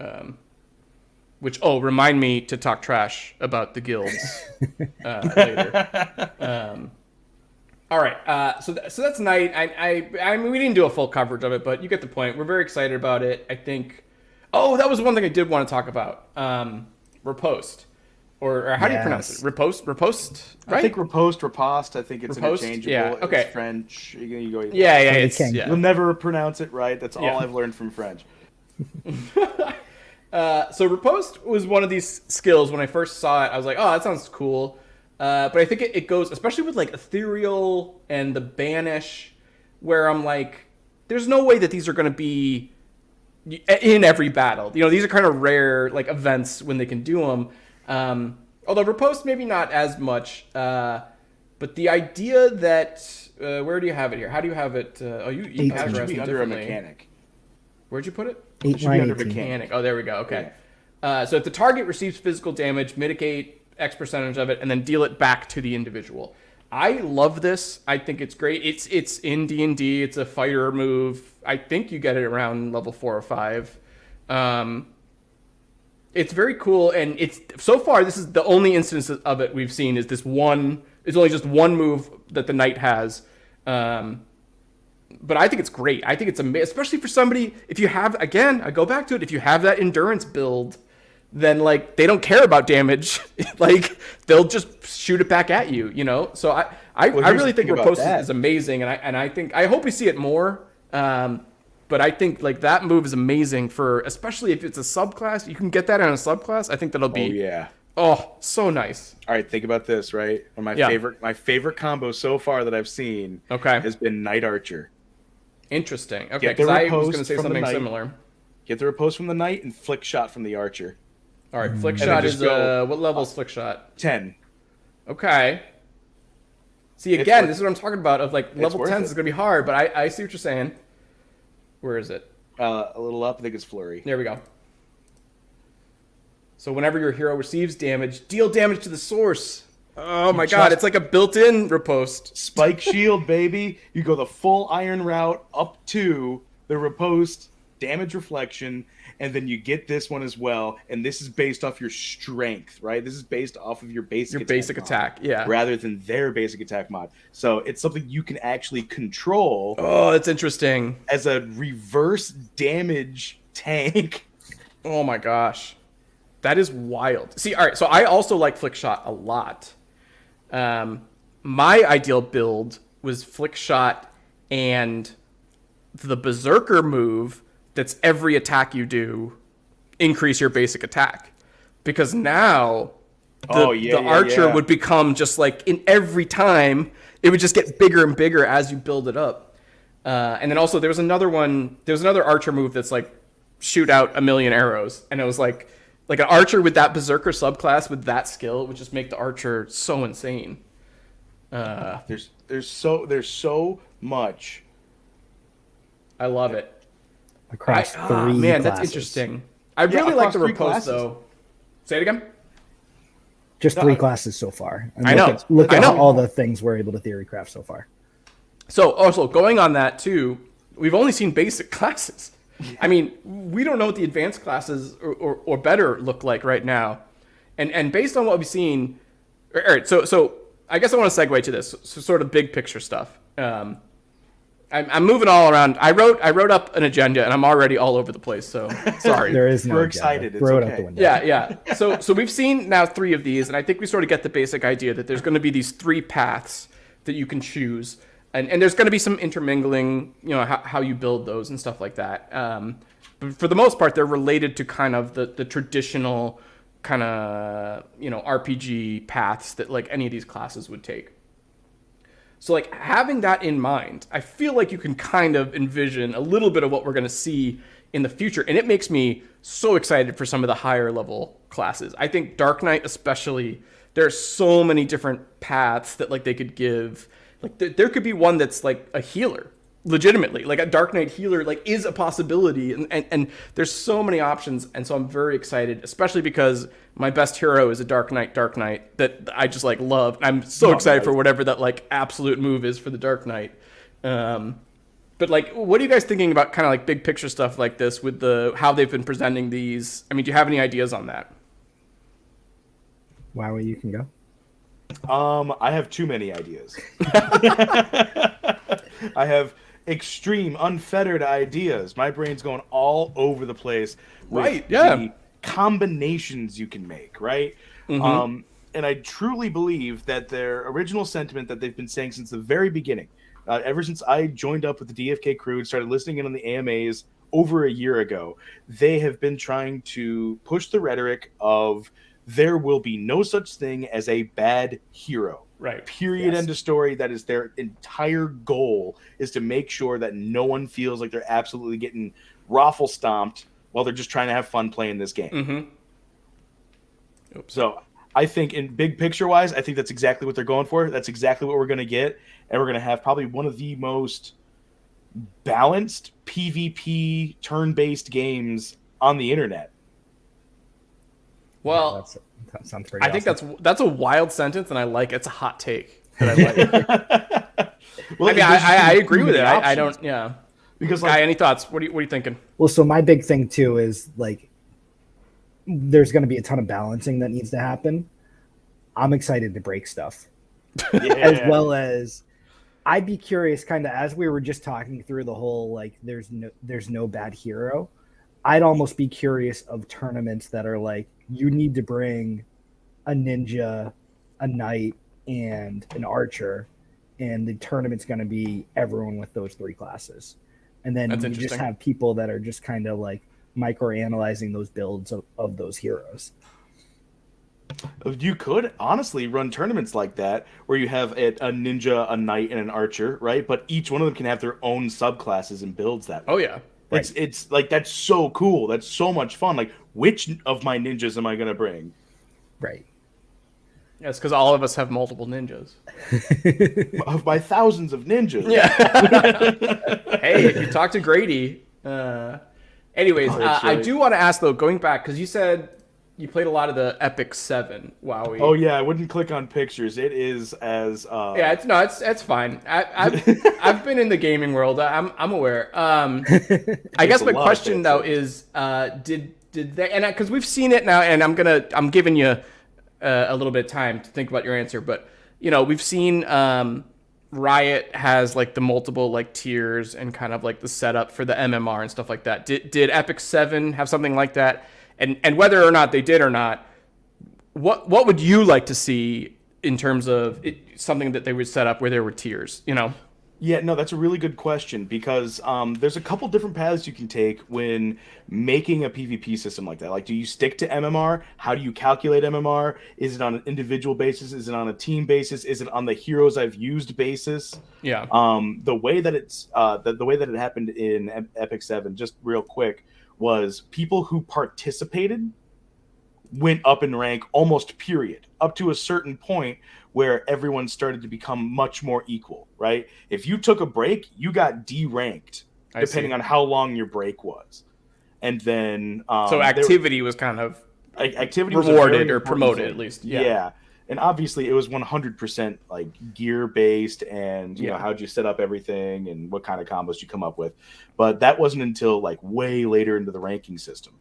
Remind me to talk trash about the guilds later. All right, so that's night. I mean, we didn't do a full coverage of it, but you get the point. We're very excited about it. I think. Oh, that was one thing I did want to talk about. Repost. Or how do you pronounce it? Repost, right? I think riposte. I think it's Riposte? interchangeable. Yeah, okay. It's French. You go. Yeah, it's- yeah. You'll never pronounce it right. That's all Yeah. I've learned from French. So riposte was one of these skills. When I first saw it, I was like, oh, that sounds cool. But I think it goes, especially with like ethereal and the banish, where I'm like, there's no way that these are going to be in every battle. These are kind of rare like events when they can do them. Although riposte maybe not as much. But the idea that where do you have it here? How do you have it? You It That categorized should be it under a differently. mechanic. Where'd you put it? It should be under 8/18. Mechanic. Oh, there we go. Okay. So if the target receives physical damage, mitigate X percentage of it, and then deal it back to the individual. I love this. I think it's great. It's in D&D. It's a fighter move. I think you get it around level 4 or 5. It's very cool, and it's so far this is the only instance of it we've seen is this one. It's only just one move that the knight has. But I think it's great. I think it's amazing, especially for somebody. If you have, again, I go back to it. If you have that endurance build, then like they don't care about damage. Like they'll just shoot it back at you. So I really think riposte is amazing, and I hope we see it more. But I think like that move is amazing for, especially if it's a subclass. You can get that in a subclass. I think that'll be so nice. All right, think about this, right? One of my favorite combo so far that I've seen has been Knight Archer. Interesting. Okay, because I was going to say something similar. Get the riposte from the Knight and flick shot from the Archer. All right, flick shot is what level is flick shot? 10. Okay. See, again, this is what I'm talking about. Of like level 10 is going to be hard, but I see what you're saying. Where is it? A little up. I think it's Flurry. There we go. So whenever your hero receives damage, deal damage to the source. Oh my god, it's like a built-in riposte. Spike shield, baby. You go the full iron route up to the riposte, damage reflection, and then you get this one as well. And this is based off your strength, right? This is based off of your basic attack, yeah. Rather than their basic attack mod. So it's something you can actually control. Oh, that's interesting. As a reverse damage tank. Oh my gosh. That is wild. See, all right, so I also like flick shot a lot. My ideal build was flick shot and the berserker move that's every attack you do increase your basic attack, because now the archer would become just like in every time it would just get bigger and bigger as you build it up. And then also there's another archer move that's like shoot out 1,000,000 arrows, and it was like an archer with that berserker subclass with that skill would just make the archer so insane. There's so much. I love it. Across three man, classes. that's interesting. I really like the across 3 riposte classes. though. Say it again. Just 3 classes so far. And I know. Look I at know. all the things we're able to theorycraft so far. So also going on that too, we've only seen basic classes. I mean, we don't know what the advanced classes or better look like right now. And based on what we've seen, all right, so I guess I want to segue to this, so sort of big picture stuff. I'm moving all around. I wrote up an agenda, and I'm already all over the place, so sorry. There is no We're agenda. excited. It's Throw it out okay. the window. Yeah. So we've seen now 3 of these, and I think we sort of get the basic idea that there's going to be these 3 paths that you can choose. and there's going to be some intermingling, you know, how you build those and stuff like that. But for the most part, they're related to kind of the traditional kind of, you know, RPG paths that like any of these classes would take. So like having that in mind, I feel like you can kind of envision a little bit of what we're going to see in the future. And it makes me so excited for some of the higher level classes. I think Dark Knight especially, there's so many different paths that like they could give. Like there could be one that's like a healer, legitimately. Like a Dark Knight healer like is a possibility. And there's so many options. And so I'm very excited, especially because my best hero is a Dark Knight that I just like love. I'm so excited for whatever that like absolute move is for the Dark Knight. But like, what are you guys thinking about kind of like big picture stuff like this with how they've been presenting these? I mean, do you have any ideas on that? Wowee, you can go. I have too many ideas. I have extreme, unfettered ideas. My brain's going all over the place. Right, yeah. The combinations you can make, right? Mm-hmm. And I truly believe that their original sentiment that they've been saying since the very beginning, ever since I joined up with the DFK crew and started listening in on the AMAs over a year ago, they have been trying to push the rhetoric of there will be no such thing as a bad hero. Right. Period. Yes. End of story. That is their entire goal, is to make sure that no one feels like they're absolutely getting raffle stomped while they're just trying to have fun playing this game. Mm-hmm. So I think in big picture wise, I think that's exactly what they're going for. That's exactly what we're going to get. And we're going to have probably one of the most balanced PvP turn-based games on the internet. Well, that sounds pretty I think awesome. that's a wild sentence, and I like it. It's a hot take that I like. Well, I mean, I agree with it. I don't. Yeah. Because Guy, any thoughts? What are you thinking? Well, so my big thing too is like there's going to be a ton of balancing that needs to happen. I'm excited to break stuff. As well as I'd be curious, kind of as we were just talking through the whole like there's no bad hero. I'd almost be curious of tournaments that are like you need to bring a ninja, a knight, and an archer, and the tournament's going to be everyone with those three classes. And then you just have people that are just kind of like micro-analyzing those builds of those heroes. You could honestly run tournaments like that where you have a ninja, a knight, and an archer, right? But each one of them can have their own subclasses and builds that way. Oh, yeah. It's like, that's so cool. That's so much fun. Like, which of my ninjas am I going to bring? Right. Yes, because all of us have multiple ninjas. Of my thousands of ninjas. Yeah. Hey, if you talk to Grady. Anyways, right. I do want to ask, though, going back, because you said you played a lot of the Epic 7. Wowee. Oh, yeah. I wouldn't click on pictures. It is as... Yeah, it's fine. I've been in the gaming world. I'm aware. I guess my question, though, is did they... And because we've seen it now, and I'm giving you a little bit of time to think about your answer, but you know, we've seen Riot has like the multiple like tiers and kind of like the setup for the MMR and stuff like that. Did Epic 7 have something like that? And whether or not they did or not, what would you like to see in terms of something that they would set up where there were tiers, you know? Yeah, no, that's a really good question because there's a couple different paths you can take when making a PvP system like that. Like, do you stick to MMR? How do you calculate MMR? Is it on an individual basis? Is it on a team basis? Is it on the heroes I've used basis? Yeah. The way that the way that it happened in Epic 7, just real quick, was people who participated went up in rank almost period, up to a certain point where everyone started to become much more equal, right? If you took a break, you got D-ranked, depending on how long your break was. And then... so activity was kind of activity rewarded or promoted, at least. Yeah. And obviously, it was 100% like gear-based and, you know, how'd you set up everything and what kind of combos you come up with. But that wasn't until, like, way later into the ranking system,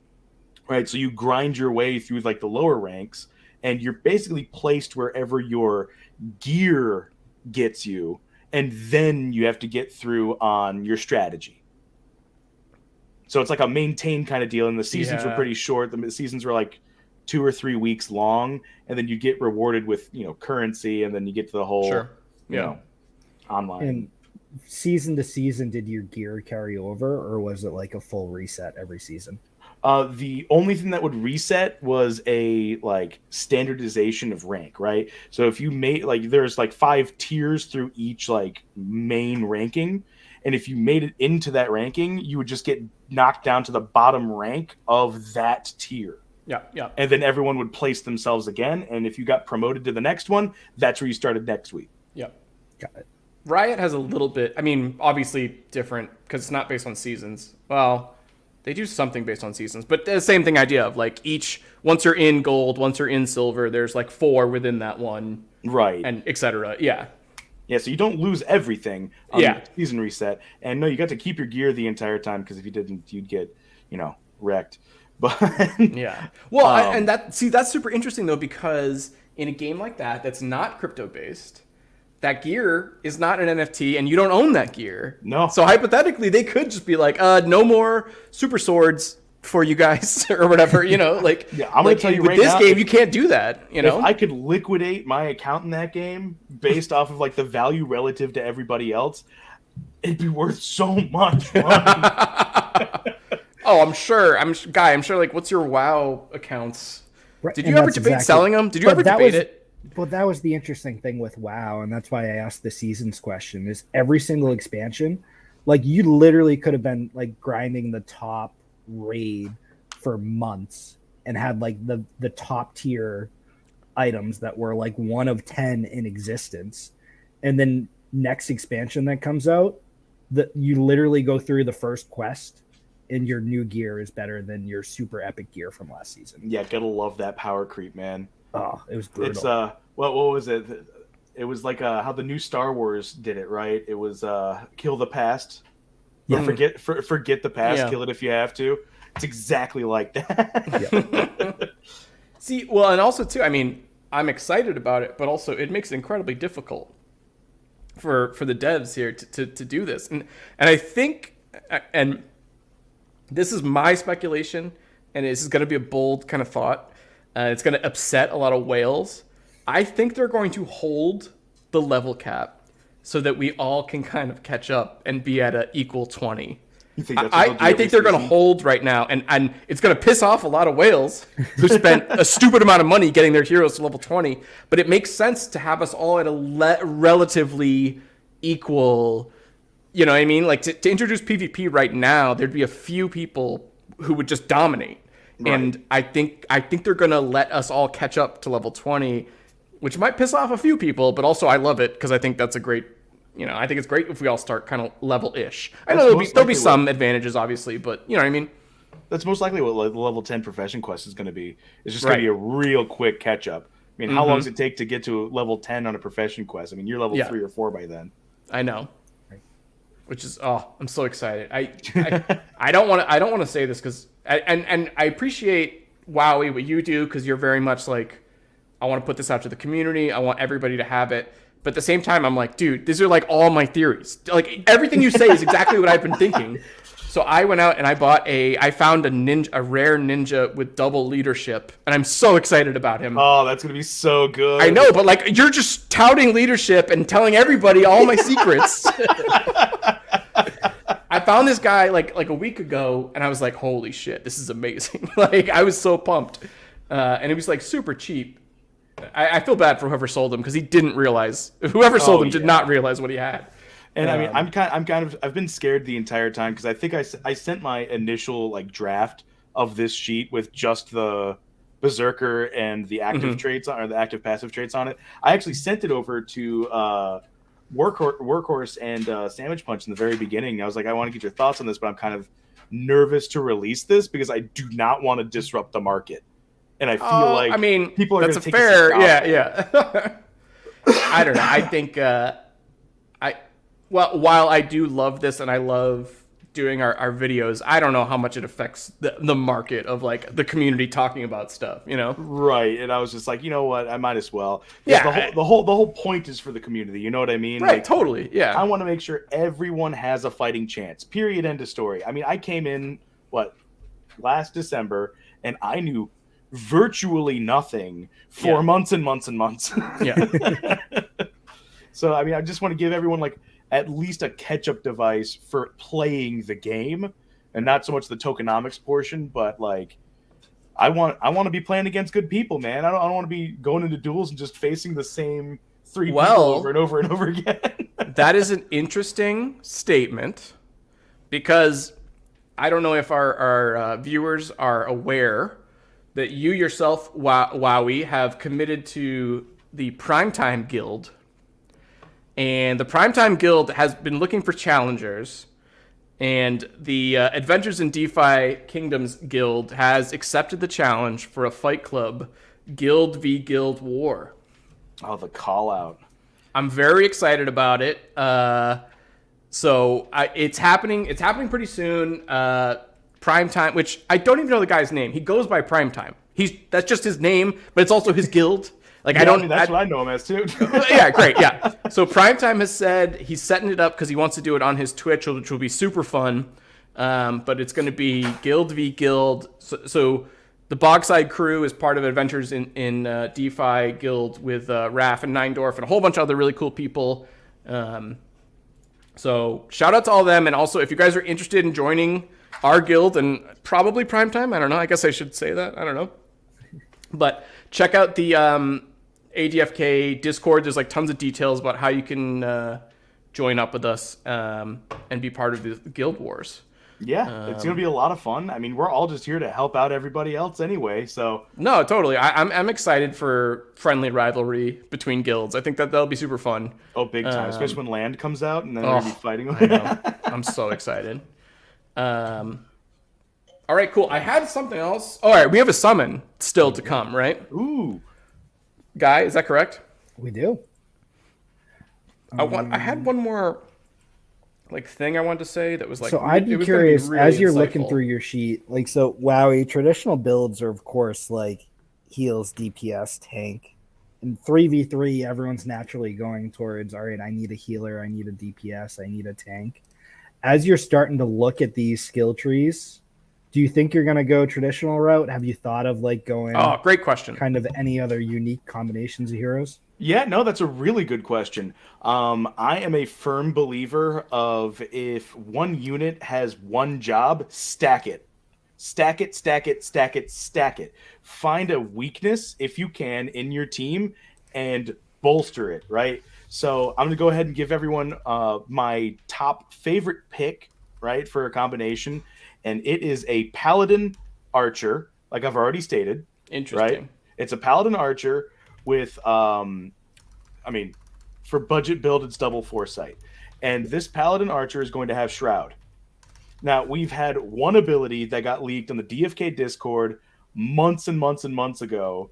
right? So you grind your way through, like, the lower ranks, and you're basically placed wherever your gear gets you, and then you have to get through on your strategy. So it's like a maintain kind of deal, and the seasons were pretty short. The seasons were like 2 or 3 weeks long, and then you get rewarded with, you know, currency, and then you get to the whole, you know, online. And season to season, did your gear carry over, or was it like a full reset every season? The only thing that would reset was a like standardization of rank, right? So if you made like there's like 5 tiers through each like main ranking, and if you made it into that ranking, you would just get knocked down to the bottom rank of that tier. Yeah, yeah. And then everyone would place themselves again, and if you got promoted to the next one, that's where you started next week. Yeah. Got it. Riot has a little bit, I mean, obviously different because it's not based on seasons. Well, they do something based on seasons, but the same thing idea of like once you're in gold, once you're in silver, there's like 4 within that one. Right. And etc. Yeah. Yeah, so you don't lose everything on Yeah. the season reset. And no, you got to keep your gear the entire time, because if you didn't, you'd get, wrecked. But Yeah. Well, and that's super interesting though, because in a game like that's not crypto based, that gear is not an NFT and you don't own that gear. No. So hypothetically, they could just be like, no more super swords for you guys or whatever, like, yeah, I'm going to tell you with right this now, game, you can't do that, If I could liquidate my account in that game based off of like the value relative to everybody else, it'd be worth so much money. Oh, I'm sure. I'm sure. Like, what's your WoW accounts? Right, Did and you ever that's debate exactly- selling them? Did you but ever that debate was- it? Well, that was the interesting thing with WoW, and that's why I asked the seasons question. Is every single expansion, like you literally could have been like grinding the top raid for months and had like the top tier items that were like 1 of 10 in existence, and then next expansion that comes out, that you literally go through the first quest and your new gear is better than your super epic gear from last season. Yeah, gotta love that power creep, man. Oh, it was brutal. It's what was it? It was like how the new Star Wars did it, right? It was kill the past. Yeah. Or forget the past, Yeah. kill it if you have to. It's exactly like that. See, well, and also too, I mean, I'm excited about it, but also it makes it incredibly difficult for the devs here to do this, and I think, and this is my speculation, and this is going to be a bold kind of thought. It's going to upset a lot of whales. I think they're going to hold the level cap so that we all can kind of catch up and be at an equal 20. You think that's what they'll do I think they're going to hold right now, and it's going to piss off a lot of whales who spent a stupid amount of money getting their heroes to level 20. But it makes sense to have us all at a relatively equal. You know what I mean? Like to introduce PvP right now, there'd be a few people who would just dominate. Right. And I think they're going to let us all catch up to level 20, which might piss off a few people, but also I love it because I think that's a great, I think it's great if we all start kind of level-ish. I know there'll be some advantages, obviously, but you know what I mean? That's most likely what the level 10 profession quest is going to be. It's just going to be a real quick catch-up. I mean, how long does it take to get to level 10 on a profession quest? I mean, you're level 3 or 4 by then. I know. Which is I'm so excited. I don't want to say this because and I appreciate Wowee what you do because you're very much like I want to put this out to the community. I want everybody to have it. But at the same time, I'm like, dude, these are like all my theories. Like everything you say is exactly what I've been thinking. So I went out and I found a rare ninja with double leadership, and I'm so excited about him. Oh, that's gonna be so good. I know, but like you're just touting leadership and telling everybody all my secrets. I found this guy like a week ago, and I was like, holy shit, this is amazing. Like I was so pumped, and it was like super cheap. I feel bad for whoever sold him because he didn't realize. Whoever sold him did not realize what he had. And I mean, I've been scared the entire time because I think I sent my initial like draft of this sheet with just the berserker and the active traits or the active passive traits on it. I actually sent it over to Workhorse and Sandwich Punch in the very beginning. I was like, I want to get your thoughts on this, but I'm kind of nervous to release this because I do not want to disrupt the market. And I feel like people are going to take fair, yeah. I don't know. I think while I do love this and I love doing our videos, I don't know how much it affects the market of like the community talking about stuff, Right. And I was just like, you know what, I might as well. Yeah. The whole point is for the community. You know what I mean? Right. Like, totally. Yeah. I want to make sure everyone has a fighting chance. Period. End of story. I mean, I came in last December, and I knew virtually nothing for months and months and months. Yeah. So I mean, I just want to give everyone like at least a catch-up device for playing the game, and not so much the tokenomics portion, but like I want to be playing against good people, man. I don't want to be going into duels and just facing the same three people over and over and over again. That is an interesting statement, because I don't know if our viewers are aware that you yourself, Wowee, have committed to the Primetime Guild. And the Primetime Guild has been looking for challengers. And the Adventures in Defikingdoms Guild has accepted the challenge for a Fight Club Guild v Guild War. Oh, the call out. I'm very excited about it. So it's happening. It's happening pretty soon. Primetime, which I don't even know the guy's name. He goes by Primetime. That's just his name, but it's also his guild. Like Yeah, I mean, that's what I know him as too. Yeah, great. Yeah. So Primetime has said he's setting it up because he wants to do it on his Twitch, which will be super fun. But it's going to be Guild v Guild. So the Bogside crew is part of Adventures in DeFi Guild with Raph and Neindorf and a whole bunch of other really cool people. So shout out to all of them. And also, if you guys are interested in joining our guild and probably Primetime, I don't know. I guess I should say that. I don't know. But check out the ADFK Discord. There's like tons of details about how you can join up with us and be part of the guild wars. Yeah, it's gonna be a lot of fun. I mean, we're all just here to help out everybody else anyway. So no, totally. I'm excited for friendly rivalry between guilds. I think that'll be super fun. Oh, big time! Especially when Land comes out and then we're gonna be fighting. I know. I'm so excited. All right, cool. I had something else. All right, we have a summon still to come, right? Ooh, Guy, is that correct? We do. I had one more thing I wanted to say that was like. So I'd be curious, really as you're looking through your sheet, so Wowee, traditional builds are of course like heals, DPS, tank, and 3v3 everyone's naturally going towards, all right, I need a healer, I need a DPS, I need a tank. As you're starting to look at these skill trees, do you think you're going to go traditional route? Have you thought of going? Oh, great question. Kind of any other unique combinations of heroes? Yeah, no, that's a really good question. I am a firm believer of if one unit has one job, stack it. Stack it, stack it, stack it, stack it. Find a weakness, if you can, in your team and bolster it, right? So I'm going to go ahead and give everyone my top favorite pick, right, for a combination. And it is a Paladin Archer, like I've already stated. Interesting. Right? It's a Paladin Archer with, for budget build, it's double foresight. And this Paladin Archer is going to have Shroud. Now, we've had one ability that got leaked on the DFK Discord months and months and months ago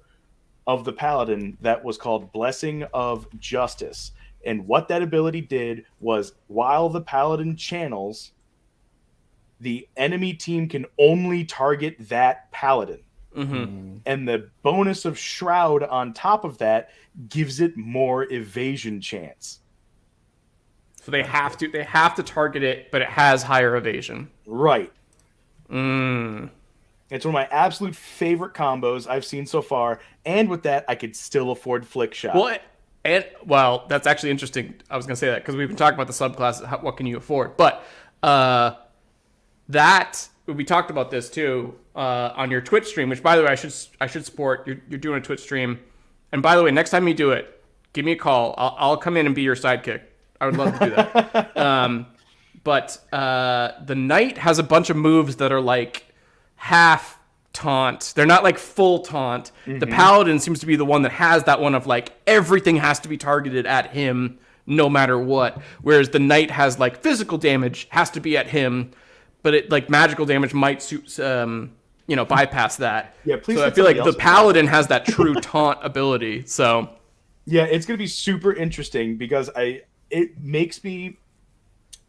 of the Paladin that was called Blessing of Justice. And what that ability did was, while the Paladin channels, the enemy team can only target that Paladin. Mm-hmm. And the bonus of Shroud on top of that gives it more evasion chance. So they have to target it, but it has higher evasion. Right. It's one of my absolute favorite combos I've seen so far. And with that, I could still afford Flick Shot. Well, that's actually interesting. I was going to say that because we've been talking about the subclasses. What can you afford? But that we talked about this too on your Twitch stream, which, by the way, I should support. You're doing a Twitch stream, and by the way, next time you do it, give me a call. I'll come in and be your sidekick. I would love to do that. But the knight has a bunch of moves that are like half taunt. They're not like full taunt. Mm-hmm. The paladin seems to be the one that has that one of like everything has to be targeted at him no matter what. Whereas the knight has like physical damage has to be at him, but it like magical damage might bypass that. Yeah, please. So I feel like the paladin has that true taunt ability. So yeah, it's gonna be super interesting because it makes me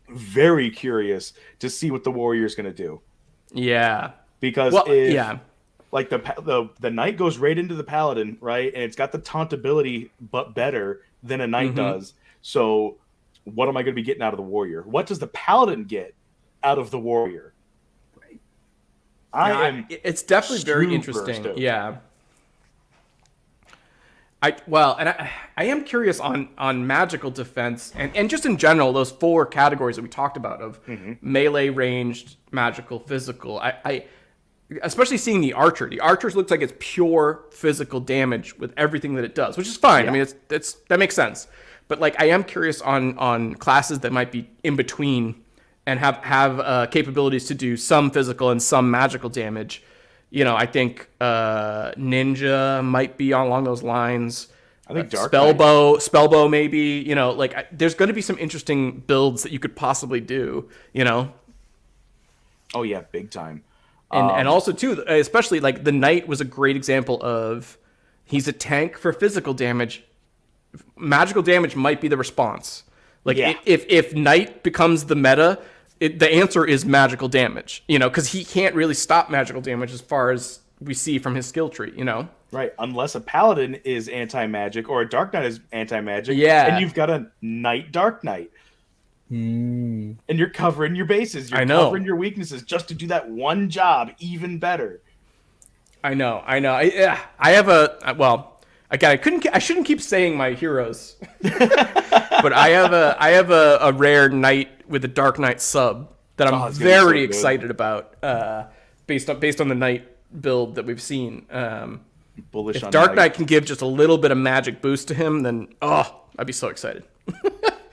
very curious to see what the warrior's gonna do. Yeah. Because like the knight goes right into the paladin, right, and it's got the taunt ability, but better than a knight does. So, what am I going to be getting out of the warrior? What does the paladin get out of the warrior? Right. It's definitely very interesting. Stoked. Yeah. I am curious on magical defense and just in general those 4 categories that we talked about of melee, ranged, magical, physical. I especially seeing the archer. The archers looks like it's pure physical damage with everything that it does, which is fine. Yeah. I mean, it's that makes sense. But like, I am curious on classes that might be in between and have capabilities to do some physical and some magical damage. You know, I think ninja might be along those lines. I think dark spellbow maybe. You know, like there's going to be some interesting builds that you could possibly do. You know. Oh yeah, big time. And also too, especially like the knight was a great example of he's a tank for physical damage. Magical damage might be the response. Like if knight becomes the meta, the answer is magical damage. You know, because he can't really stop magical damage as far as we see from his skill tree. You know, right? Unless a paladin is anti-magic or a dark knight is anti-magic. Yeah, and you've got a knight dark knight. And you're covering your bases. You're covering your weaknesses just to do that one job even better. I know. I have a well. Again, I shouldn't keep saying my heroes, but I have a rare knight with a dark knight sub that I'm very excited about. Based on the knight build that we've seen. Bullish. If on Dark Knight can give just a little bit of magic boost to him, then I'd be so excited.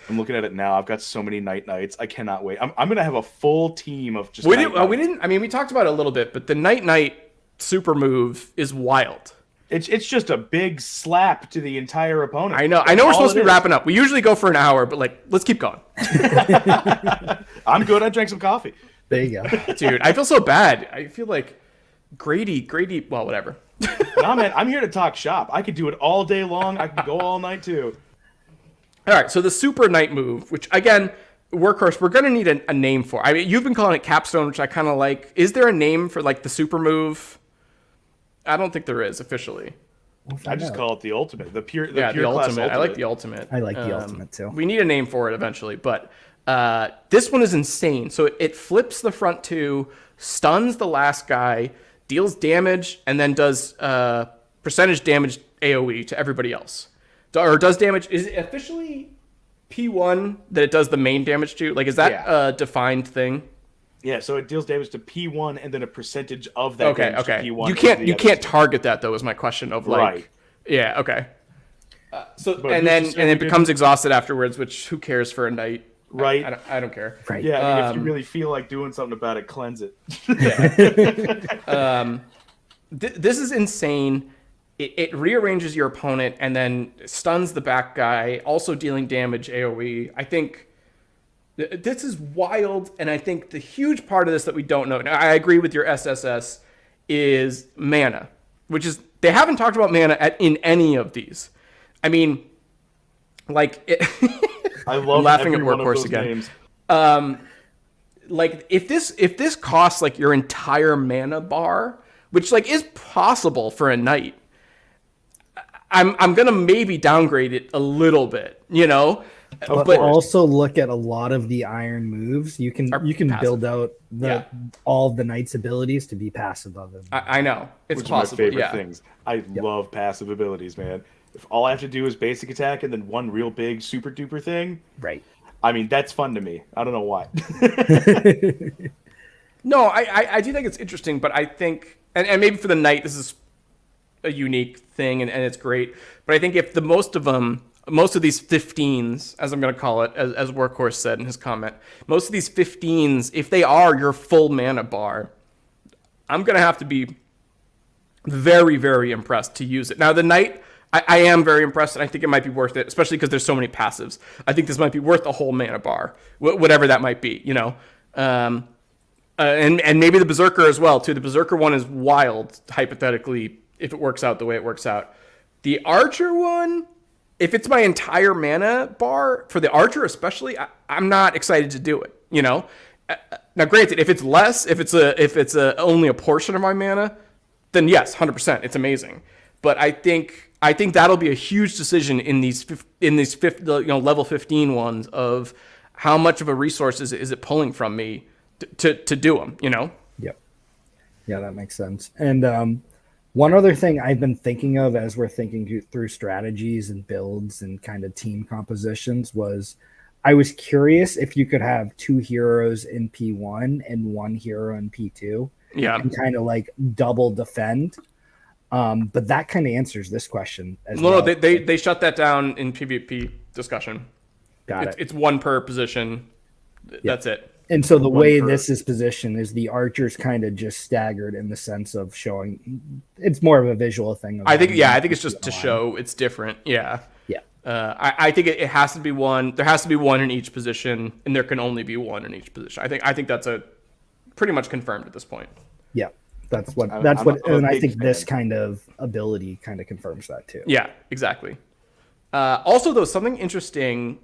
I'm looking at it now. I've got so many knights. I cannot wait. I'm gonna have a full team of just. We didn't. I mean, we talked about it a little bit, but the knight super move is wild. It's just a big slap to the entire opponent. I know we're supposed to be wrapping up. We usually go for an hour, but like, let's keep going. I'm good. I drank some coffee. There you go. Dude, I feel so bad. I feel like Grady, well, whatever. Nah, man, I'm here to talk shop. I could do it all day long. I can go all night too. All right, so the super knight move, which again, Workhorse, we're going to need a name for. I mean, you've been calling it capstone, which I kind of like. Is there a name for like the super move? I don't think there is officially. I just call it the ultimate, the pure the class ultimate. I like the ultimate. I like the ultimate too. We need a name for it eventually, but this one is insane. So it flips the front 2, stuns the last guy, deals damage, and then does percentage damage AoE to everybody else. Or does damage. Is it officially P1 that it does the main damage to? Like, is that a defined thing? Yeah, so it deals damage to P1 and then a percentage of that damage to P1. You can't target that though. Is my question of like. Right. Yeah. Okay. And then it becomes exhausted afterwards, which who cares for a knight? Right. I don't care. Right. Yeah. I mean, if you really feel like doing something about it, cleanse it. Yeah. This is insane. It rearranges your opponent and then stuns the back guy, also dealing damage AoE. I think this is wild, and I think the huge part of this that we don't know. Now, I agree with your SSS is mana, which is they haven't talked about mana in any of these. I mean, like I love laughing at every one of Workhorse those again. names. Like if this costs like your entire mana bar, which like is possible for a knight, I'm gonna maybe downgrade it a little bit, you know. But also look at a lot of the iron moves. You can passive. build out all of the knight's abilities to be passive of them. I know it's Which possible. are my favorite things. I love passive abilities, man. If all I have to do is basic attack and then one real big super duper thing, Right. I mean, that's fun to me. I don't know why. No, I do think it's interesting, but I think and maybe for the knight this is a unique thing and it's great. But I think if most of these 15s, as I'm going to call it, as Workhorse said in his comment, most of these 15s, if they are your full mana bar, I'm going to have to be very, very impressed to use it. Now, the Knight, I am very impressed, and I think it might be worth it, especially because there's so many passives. I think this might be worth a whole mana bar, whatever that might be, you know? And maybe the Berserker as well, too. The Berserker one is wild, hypothetically, if it works out the way it works out. The Archer one, if it's my entire mana bar, for the Archer especially, I'm not excited to do it, you know? Now, granted, if it's less, if it's only a portion of my mana, then yes, 100%, it's amazing. But I think that'll be a huge decision in these level 15 ones of how much of a resource is it pulling from me to do them, you know? Yep. Yeah, that makes sense. And One other thing I've been thinking of as we're thinking through strategies and builds and kind of team compositions was I was curious if you could have 2 heroes in P1 and 1 hero in P2 Yeah. and kind of like double defend. But that kind of answers this question as No, well. no, they shut that down in PvP discussion. Got it. It's 1 per position. That's it. And so the One way per- this is positioned is the archers kind of just staggered in the sense of showing it's more of a visual thing. I think it's just to show it's different. Yeah. Yeah. I think it has to be 1. There has to be 1 in each position, and there can only be 1 in each position. I think that's a pretty much confirmed at this point. Yeah. That's what I'm and I big think this fan. kind of ability kind of confirms that too. Yeah, exactly. Also, though, something interesting.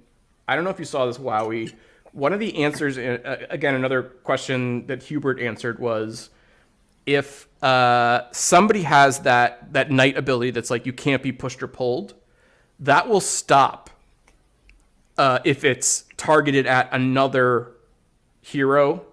I don't know if you saw this, Wowee. One of the answers, again, another question that Hubert answered was, if somebody has that knight ability that's like you can't be pushed or pulled, that will stop if it's targeted at another hero.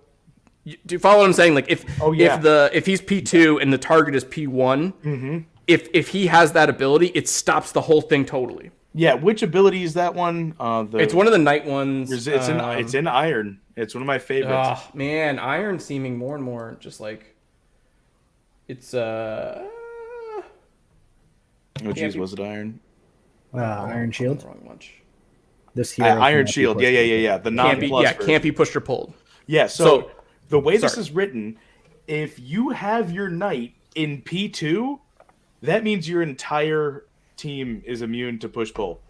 Do you follow what I'm saying? Like if he's P2 and the target is P1, if he has that ability, it stops the whole thing totally. Yeah, which ability is that one? It's one of the night ones. It's in Iron. It's one of my favorites. Oh man, Iron seeming more and more just like it's Geez, was it Iron? Iron Shield. Wrong bunch. This hero. Iron Shield. Yeah. The Can't be non-plus version. can't be pushed or pulled. Yeah, so the way this sorry. is written, if you have your knight in P2, that means your entire team is immune to push-pull.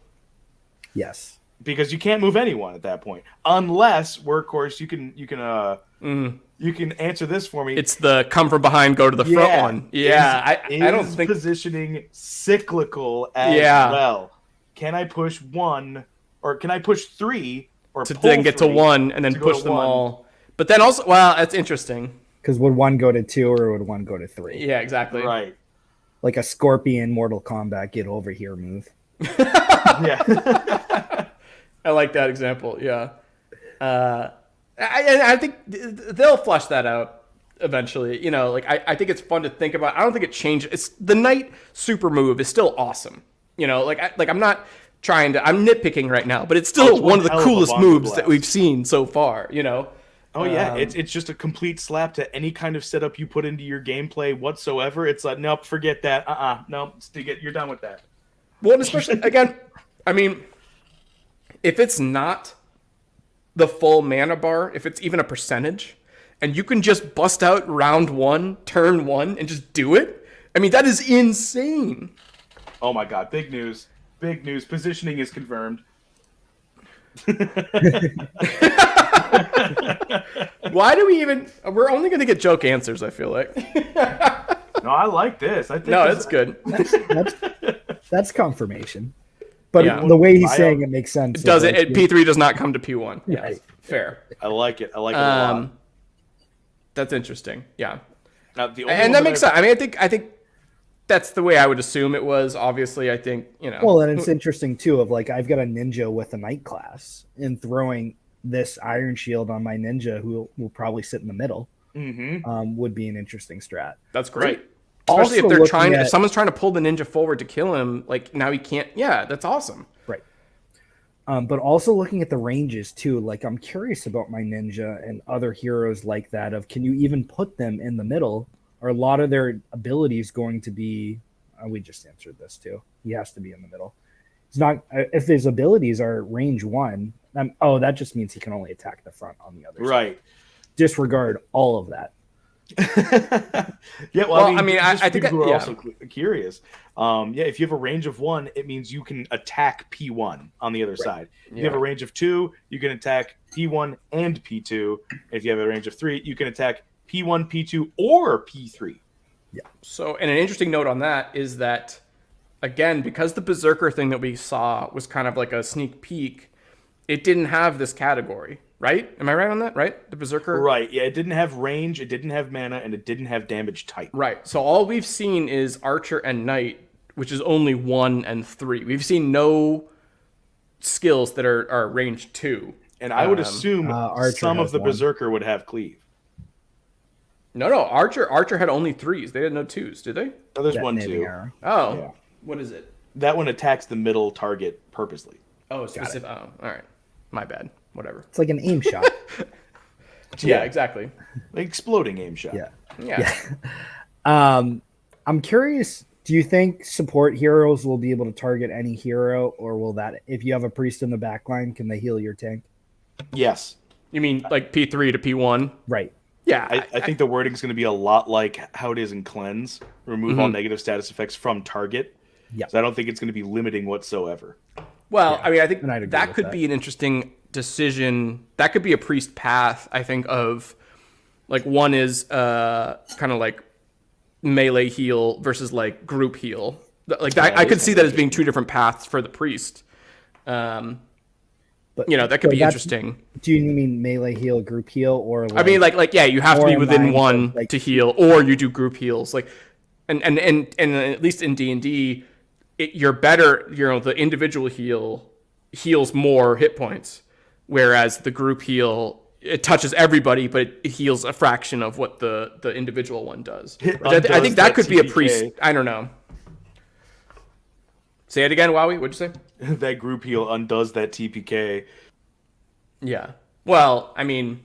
Yes. Because you can't move anyone at that point. Unless, workhorse, you can answer this for me. It's the come from behind, go to the front one. Yeah, I don't think positioning cyclical as well. Can I push 1 or can I push 3 or to pull then get to 3 1 and then to go push to them 1? all. But then also, well, that's interesting. Because would 1 go to 2 or would 1 go to 3? Yeah, exactly. Right. Like a Scorpion Mortal Kombat get over here move. Yeah. I like that example. Yeah. I think they'll flush that out eventually. You know, like I think it's fun to think about. I don't think it changes. It's the Knight super move is still awesome. You know, I'm not trying to. I'm nitpicking right now, but it's still one of the coolest moves that we've seen so far. You know. Oh yeah, it's just a complete slap to any kind of setup you put into your gameplay whatsoever. It's like, nope, forget that. Nope, you're done with that. Well, and especially again, I mean, if it's not the full mana bar, if it's even a percentage, and you can just bust out round 1, turn 1, and just do it, I mean, that is insane. Oh my god, big news. Big news. Positioning is confirmed. Why do we even... We're only going to get joke answers, I feel like. No, I like this. I think No, it's good. That's confirmation. But Yeah. the way he's saying it makes sense. It does it. P3 does not come to P1. Yes, Right. fair. I like it. I like it a lot. That's interesting. Yeah. Now, the only And one that makes sense. I mean, I think that's the way I would assume it was. Obviously, I think, you know. Well, and it's interesting too of like I've got a ninja with a knight class and throwing this iron shield on my ninja who will probably sit in the middle would be an interesting strat. That's great. Also Especially if they're if at- someone's trying to pull the ninja forward to kill him, like now he can't. Yeah, that's awesome. Right. But also looking at the ranges too, like I'm curious about my ninja and other heroes like that of can you even put them in the middle? Are a lot of their abilities going to be we just answered this too. He has to be in the middle. It's not if his abilities are range 1, that just means he can only attack the front on the other side. Right. Disregard all of that. Yeah, Well, I mean, I think people who are yeah. also curious. If you have a range of 1, it means you can attack P1 on the other side. If you have a range of 2, you can attack P1 and P2. If you have a range of 3, you can attack P1, P2, or P3. So, and an interesting note on that is that, again, because the Berserker thing that we saw was kind of like a sneak peek, it didn't have this category, right? Am I right on that? Right? The Berserker? Right. Yeah, it didn't have range, it didn't have mana, and it didn't have damage type. Right. So all we've seen is Archer and Knight, which is only 1 and 3. We've seen no skills that are range 2. And I would assume Archer some has of the 1. Berserker would have cleave. No. Archer had only 3s. They had no 2s, did they? Oh, there's one Detonating too. arrow. Oh, Yeah. what is it? That one attacks the middle target purposely. Oh, specific. Oh, all right. My bad. Whatever. It's like an aim shot. Yeah, exactly. Like exploding aim shot. Yeah. I'm curious. Do you think support heroes will be able to target any hero, or will that, if you have a priest in the back line, can they heal your tank? Yes. You mean like P3 to P1? Right. Yeah. I think the wording is going to be a lot like how it is in Cleanse. Remove all negative status effects from target. Yeah. So I don't think it's going to be limiting whatsoever. Well, I mean, I think And I'd agree that with could that. be an interesting decision. That could be a priest path, I think, of like one is kind of like melee heal versus like group heal. Like that, I could see that as being 2 different paths for the priest. But That could be that's- interesting. Do you mean melee heal, group heal, or I mean, like yeah, you have to or be in within lines one of, like- to heal, or you do group heals. Like, and at least in D&D, you're better. The individual heal heals more hit points, whereas the group heal, it touches everybody, but it heals a fraction of what the individual one does. It Which I think undoes that that could be a TPK. priest. I don't know. Say it again, Wowee. What'd you say? That group heal undoes that TPK. Yeah. Well, I mean,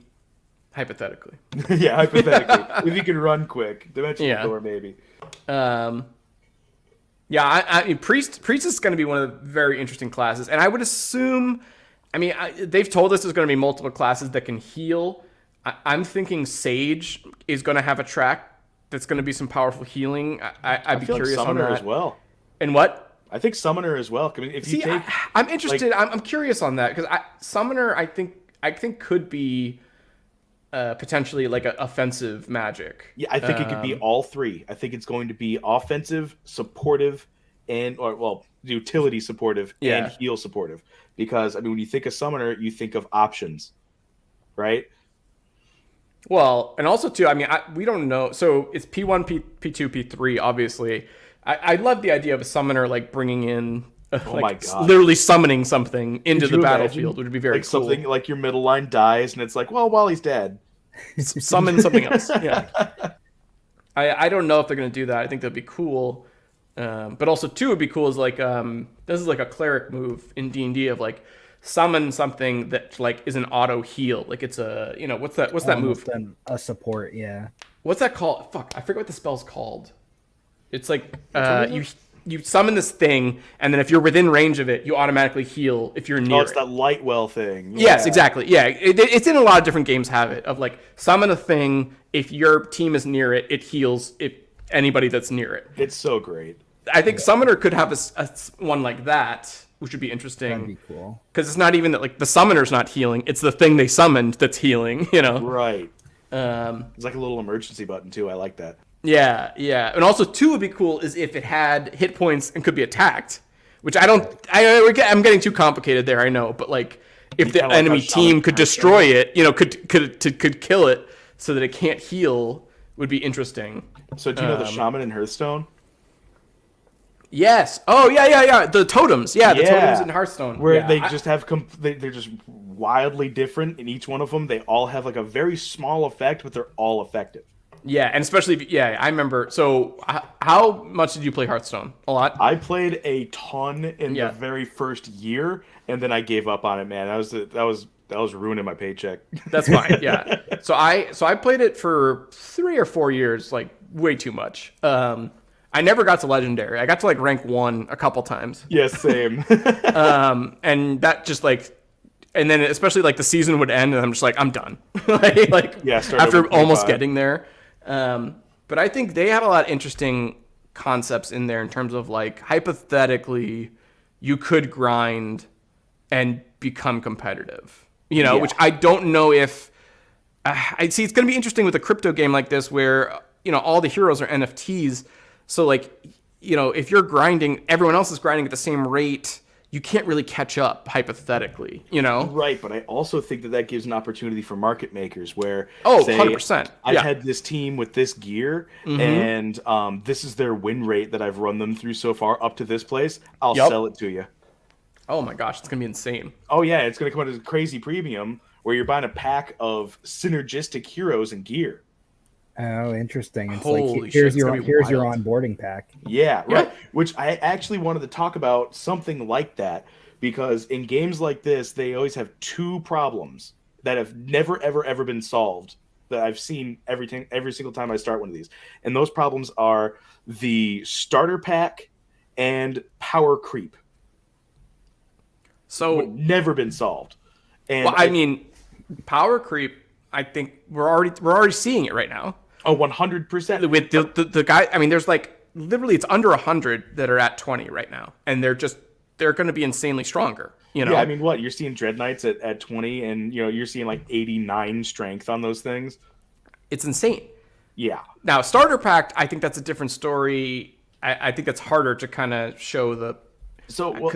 hypothetically. Yeah, hypothetically. If you can run quick. Dimensional Yeah. door, maybe. Yeah, I mean, priest is going to be one of the very interesting classes, and I would assume, I mean, they've told us there's going to be multiple classes that can heal. I'm thinking sage is going to have a track that's going to be some powerful healing. I'd be feel like curious on Summoner that as well. And what? I think Summoner as well. I mean, if you See, take, I'm interested. I'm curious on that because summoner, I think could be potentially like an offensive magic. yeah, I think it could be all 3. I think it's going to be offensive, supportive, utility supportive Yeah. and heal supportive. Because I mean, when you think of Summoner, you think of options, right? Well, and also too, I mean, we don't know. So it's P1, P2, P3. Obviously, I love the idea of a summoner like bringing in, my God. literally summoning something into Could the you battlefield, imagine, which would be very like cool. something like your middle line dies, and it's like, well, while he's dead. Summon something else. Yeah. I don't know if they're gonna do that. I think that'd be cool. But also too would be cool is like this is like a cleric move in D&D of like summon something that like is an auto heal. Like it's a what's that move? almost a support? Yeah. What's that called? Fuck, I forget what the spell's called. It's like you summon this thing, and then if you're within range of it, you automatically heal if you're near Oh, it's it. that Lightwell thing. Yes, Yeah. exactly. Yeah, it's in a lot of different games have it of like summon a thing. If your team is near it, it heals if anybody that's near it. It's so great. I think Summoner could have a one like that, which would be That'd interesting be cool. because it's not even that like the Summoner's not healing; it's the thing they summoned that's healing. Right. Um, It's like a little emergency button too. I like that. Yeah, and also two would be cool is if it had hit points and could be attacked, which I don't. I'm getting too complicated there. I know, but like if the kinda like enemy how team Shaman could Hearthstone destroy it, could kill it so that it can't heal would be interesting. So do you know the Shaman in Hearthstone? Yes. Oh yeah. The totems. Yeah, the Yeah. totems in Hearthstone. Where Yeah, they just have they're just wildly different in each one of them. They all have like a very small effect, but they're all effective. Yeah, and especially I remember. So how much did you play Hearthstone? A lot. I played a ton in Yeah. the very first year, and then I gave up on it. Man, that was ruining my paycheck. That's fine. Yeah. So I played it for 3 or 4 years, like way too much. I never got to legendary. I got to like rank 1 a couple times. Yeah, same. And that just like, and then especially like the season would end, and I'm just like I'm done. like Yeah, start after over almost 25. getting there. But I think they have a lot of interesting concepts in there in terms of like hypothetically, you could grind and become competitive. Yeah. Which I don't know if I see. It's going to be interesting with a crypto game like this, where all the heroes are NFTs. So like, if you're grinding, everyone else is grinding at the same rate. You can't really catch up hypothetically. Right, but I also think that gives an opportunity for market makers where, Oh, say, 100%. I've Yeah. had this team with this gear, and this is their win rate that I've run them through so far up to this place. I'll Yup. sell it to you. Oh my gosh, it's going to be insane. Oh yeah, it's going to come out as a crazy premium where you're buying a pack of synergistic heroes and gear. Oh, interesting. It's Holy like shit, it's gonna be here's your wild. onboarding pack. Yeah, Yeah. right. Which I actually wanted to talk about something like that because in games like this, they always have two problems that have never, ever, ever been solved that I've seen every single time I start one of these. And those problems are the starter pack and power creep. So, Never been solved. And well, I mean, power creep. I think we're already seeing it right now. 100%. With the guy, I mean, there's like literally it's under 100 that are at 20 right now, and they're going to be insanely stronger. You know, Yeah, I mean, what you're seeing Dread Knights at 20, and you're seeing like 89 strength on those things. it's insane. Yeah, Now, starter pack, I think that's a different story. I think that's harder to kind of show the so well,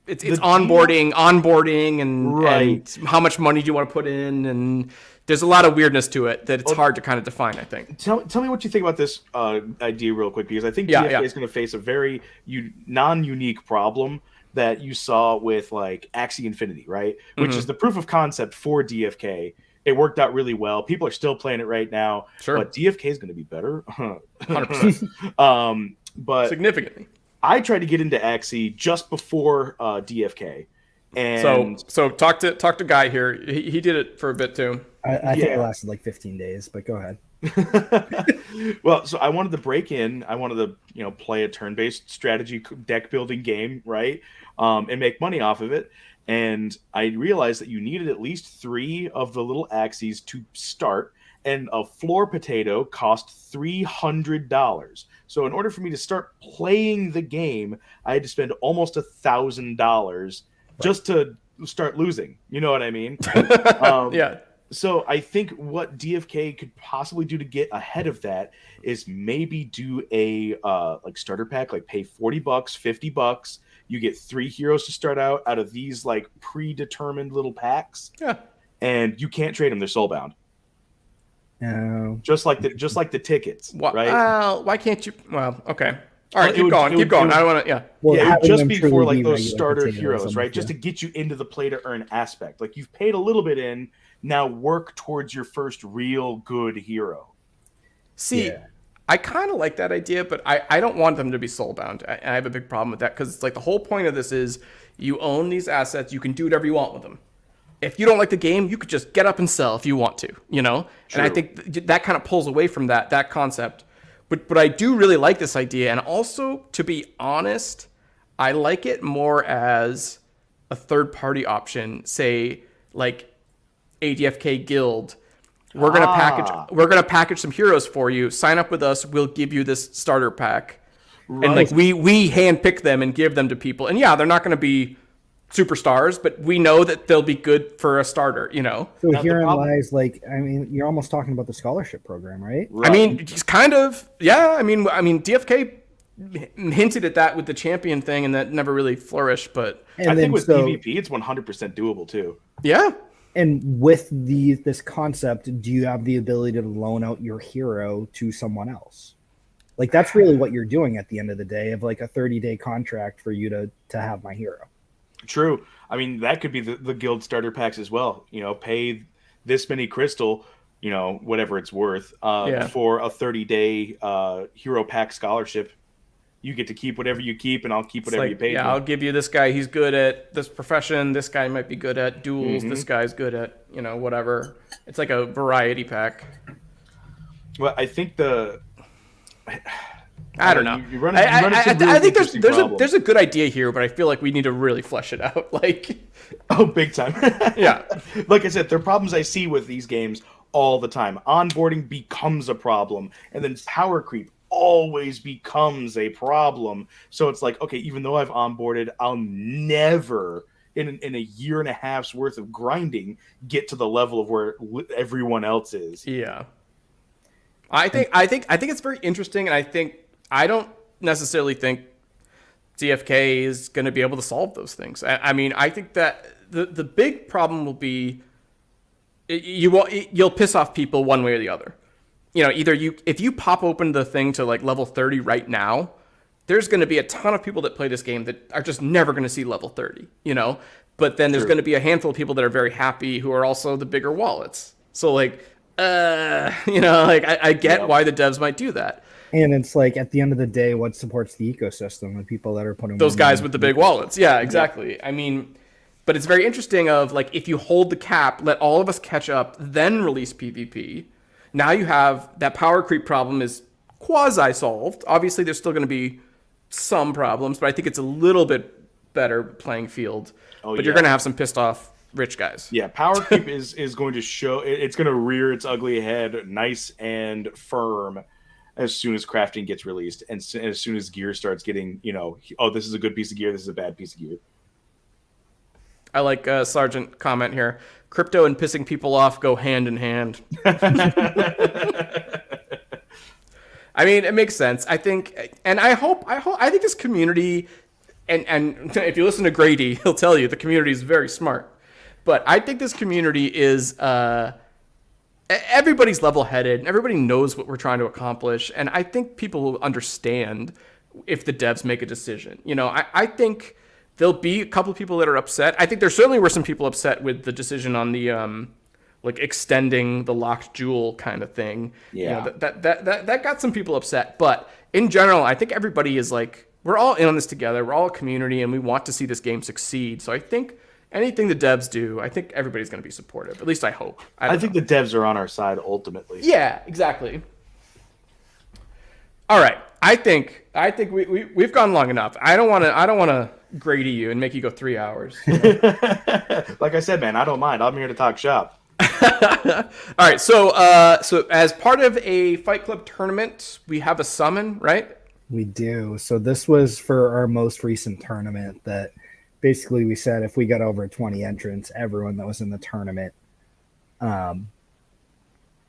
it's the onboarding, and Right. and how much money do you want to put in, and there's a lot of weirdness to it that it's hard to kind of define. I think. tell me what you think about this idea real quick, because I think Yeah, DFK yeah. is going to face a very non-unique problem that you saw with like Axie Infinity, right? Which Mm-hmm. is the proof of concept for DFK. It worked out really well. People are still playing it right now. Sure. But DFK is going to be better. 100%. But Significantly. I tried to get into Axie just before DFK. And So talk to Guy here. He did it for a bit too. I think it Yeah. lasted like 15 days, but go ahead. well, so I wanted to break in. I wanted to, play a turn-based strategy deck building game, right? And make money off of it. And I realized that you needed at least 3 of the little Axies to start, and a floor potato cost $300. So in order for me to start playing the game, I had to spend almost $1,000 just to start losing. You know what I mean? Yeah. So I think what DFK could possibly do to get ahead of that is maybe do a like starter pack, like pay $40, $50. You get 3 heroes to start out of these like predetermined little packs, Yeah. and you can't trade them; they're soulbound, No. just like the tickets, right? Well, why can't you? Well, okay. All right, It keep would- going. it Keep would- going. it would- I don't want to. Yeah. Well, Yeah, it would having just them be truly for like be those regular starter potatoes, heroes, I'm right? with Just you. to get you into the play to earn aspect. Like you've paid a little bit in, now work towards your first real good hero. See, Yeah. I kind of like that idea, but I don't want them to be soulbound. I have a big problem with that because it's like the whole point of this is you own these assets. You can do whatever you want with them. If you don't like the game, you could just get up and sell if you want to, And I True. think that kind of pulls away from that concept. But I do really like this idea. And also, to be honest, I like it more as a third-party option, say, like ADFK Guild. We're gonna package some heroes for you. Sign up with us. We'll give you this starter pack, and like we handpick them and give them to people. And yeah, they're not gonna be superstars, but we know that they'll be good for a starter. So Now, the herein problem- lies, like, I mean, you're almost talking about the scholarship program, right? I mean, it's kind of yeah. I mean, DFK hinted at that with the champion thing, and that never really flourished. But And I then think with so, PvP, it's 100% doable too. yeah, and with this concept, do you have the ability to loan out your hero to someone else? Like that's really what you're doing at the end of the day, of like a 30-day contract for you to have my hero. True. I mean, that could be the guild starter packs as well. Pay this many crystal, whatever it's worth, Yeah. for a 30-day hero pack scholarship. You get to keep whatever you keep, and I'll keep it's whatever you like pay. yeah, me. I'll give you this guy. He's good at this profession. This guy might be good at duels. This guy's good at whatever. It's like a variety pack. Well, I think I don't know. You run into some really I think interesting there's problems. a good idea here, but I feel like we need to really flesh it out. Like, Oh, big time. yeah, Like I said, there are problems I see with these games all the time. Onboarding becomes a problem, and then power creep always becomes a problem. So it's like, okay, even though I've onboarded, I'll never in a year and a half's worth of grinding get to the level of where everyone else is. yeah. I think it's very interesting, and I don't necessarily think DFK is going to be able to solve those things. I mean, I think that the big problem will be you'll piss off people one way or the other. Either if you pop open the thing to like level 30 right now, there's going to be a ton of people that play this game that are just never going to see level 30, But then there's True. going to be a handful of people that are very happy who are also the bigger wallets. So like like I get why the devs might do that. And it's like at the end of the day, what supports the ecosystem? The people that are putting Those more guys money with the into big wallets. Yeah, exactly. I mean, but it's very interesting of like if you hold the cap, let all of us catch up, then release PvP. Now you have that power creep problem is quasi solved. Obviously, there's still going to be some problems, but I think it's a little bit better playing field. But you're going to have some pissed off rich guys. Yeah, power creep is going to show. It's going to rear its ugly head, nice and firm, as soon as crafting gets released, and as soon as gear starts getting, oh, this is a good piece of gear, this is a bad piece of gear. I like Sergeant comment here. Crypto and pissing people off go hand in hand. I mean, it makes sense. I think, and I think this community, and if you listen to Grady, he'll tell you the community is very smart. But I think this community is everybody's level-headed. Everybody knows what we're trying to accomplish, and I think people will understand if the devs make a decision. I think there'll be a couple of people that are upset. I think there certainly were some people upset with the decision on the like extending the locked jewel kind of thing. Yeah, that got some people upset. But in general, I think everybody is like, we're all in on this together. We're all a community, and we want to see this game succeed. So I think anything the devs do, I think everybody's going to be supportive. At least I hope. I think the devs are on our side ultimately. Yeah, exactly. All right, I think we've gone long enough. I don't want to Grady you and make you go 3 hours. Like I said, man, I don't mind. I'm here to talk shop. All right, so as part of a Fight Club tournament, we have a summon, right? We do. So this was for our most recent tournament that basically we said if we got over 20 entrants, everyone that was in the tournament got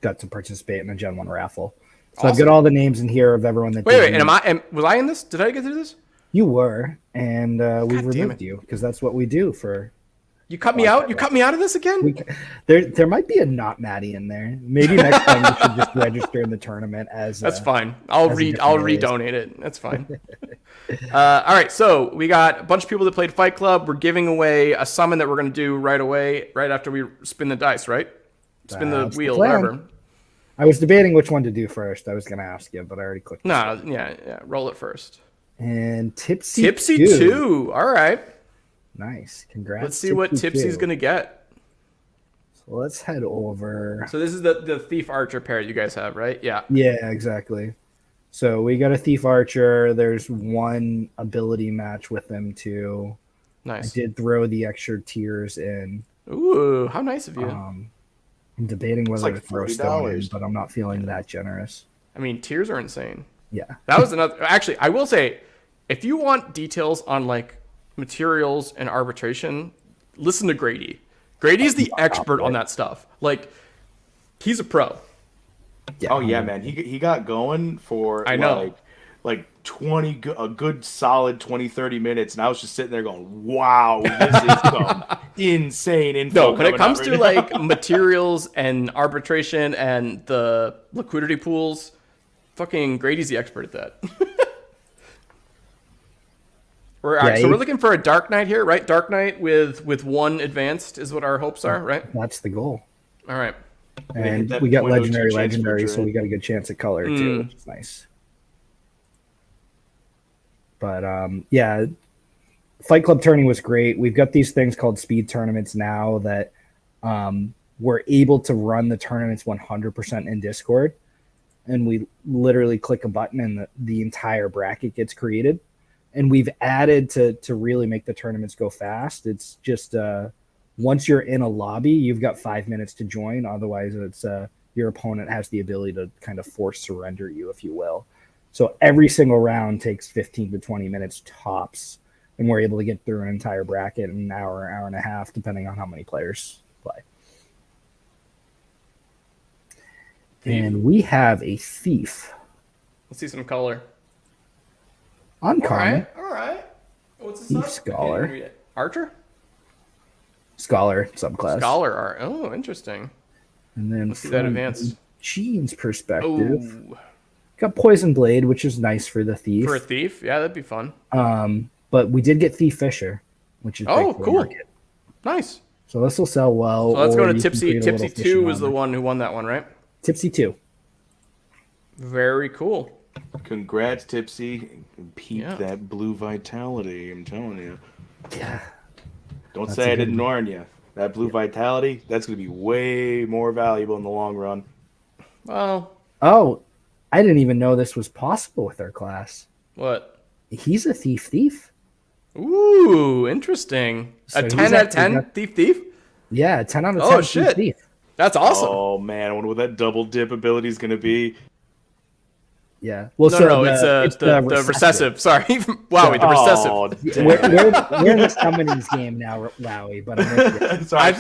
to participate in the Gen 1 raffle. So awesome. I've got all the names in here of everyone that Wait, was I in this? Did I get through this? You were, and we removed you because that's what we do for. You cut me out? You cut me out of this again? There might be a not Maddie in there. Maybe next time you should just register in the tournament as. That's fine. I'll redonate it. That's fine. All right, so we got a bunch of people that played Fight Club. We're giving away a summon that we're going to do right away, right after we spin the dice, right? Spin the wheel, whatever. I was debating which one to do first. I was going to ask you, but I already clicked. No, yeah, roll it first. And Tipsy 2. All right. Nice. Congrats. Let's see what Tipsy's going to get. So let's head over. So this is the Thief Archer pair you guys have, right? Yeah. Yeah, exactly. So we got a Thief Archer. There's one ability match with them too. Nice. I did throw the extra tiers in. Ooh, how nice of you. I'm debating whether to throw stone in, but I'm not feeling that generous. I mean, tiers are insane. Yeah. That was another. Actually, I will say, if you want details on like materials and arbitration, listen to Grady. Grady's the expert on that stuff. Like, he's a pro. Yeah. Oh yeah, man. He got going for I know like a good solid 20-30 minutes, and I was just sitting there going, wow, this is some insane info. No, when it comes to like materials and arbitration and the liquidity pools, fucking Grady's the expert at that. So we're looking for a Dark Knight here, right? Dark Knight with one advanced is what our hopes are, right? That's the goal. All right. And we got legendary, so we got a good chance at color too, which is nice. But yeah, Fight Club tourney was great. We've got these things called speed tournaments now that we're able to run the tournaments 100% in Discord, and we literally click a button and the entire bracket gets created. And we've added to really make the tournaments go fast. It's just once you're in a lobby, you've got 5 minutes to join. Otherwise, it's your opponent has the ability to kind of force surrender you, if you will. So every single round takes 15 to 20 minutes tops, and we're able to get through an entire bracket in an hour and a half, depending on how many players play. And we have a thief. Let's see some color. Uncommon. All right. What's the Scholar. Okay, Archer? Scholar subclass. Scholar art. Oh, interesting. And then let's see that advanced. Gene's perspective. Got Poison Blade, which is nice for the thief. For a thief? Yeah, that'd be fun. But we did get Thief Fisher, which is cool. Nice. So this will sell well. So let's go to Tipsy. Tipsy 2 was the one who won that one, right? Tipsy 2. Very cool. Congrats, Tipsy. Peep Yeah. that blue vitality. I'm telling you. Yeah. Don't That's say a I good didn't one. warn you. That blue vitality, that's going to be way more valuable in the long run. Well, Oh, I didn't even know this was possible with our class. what? He's a thief. Ooh, interesting. So A he's 10 out of actually 10 got- thief? Yeah, 10 out of 10 Oh, shit. thief. That's awesome. Oh, man. I wonder what that double dip ability is going to be. Yeah. Well, No, it's the recessive. Sorry. Wowee, the recessive. Oh, We're in the summonings game now, Wowee, but I'm with you. Sorry, I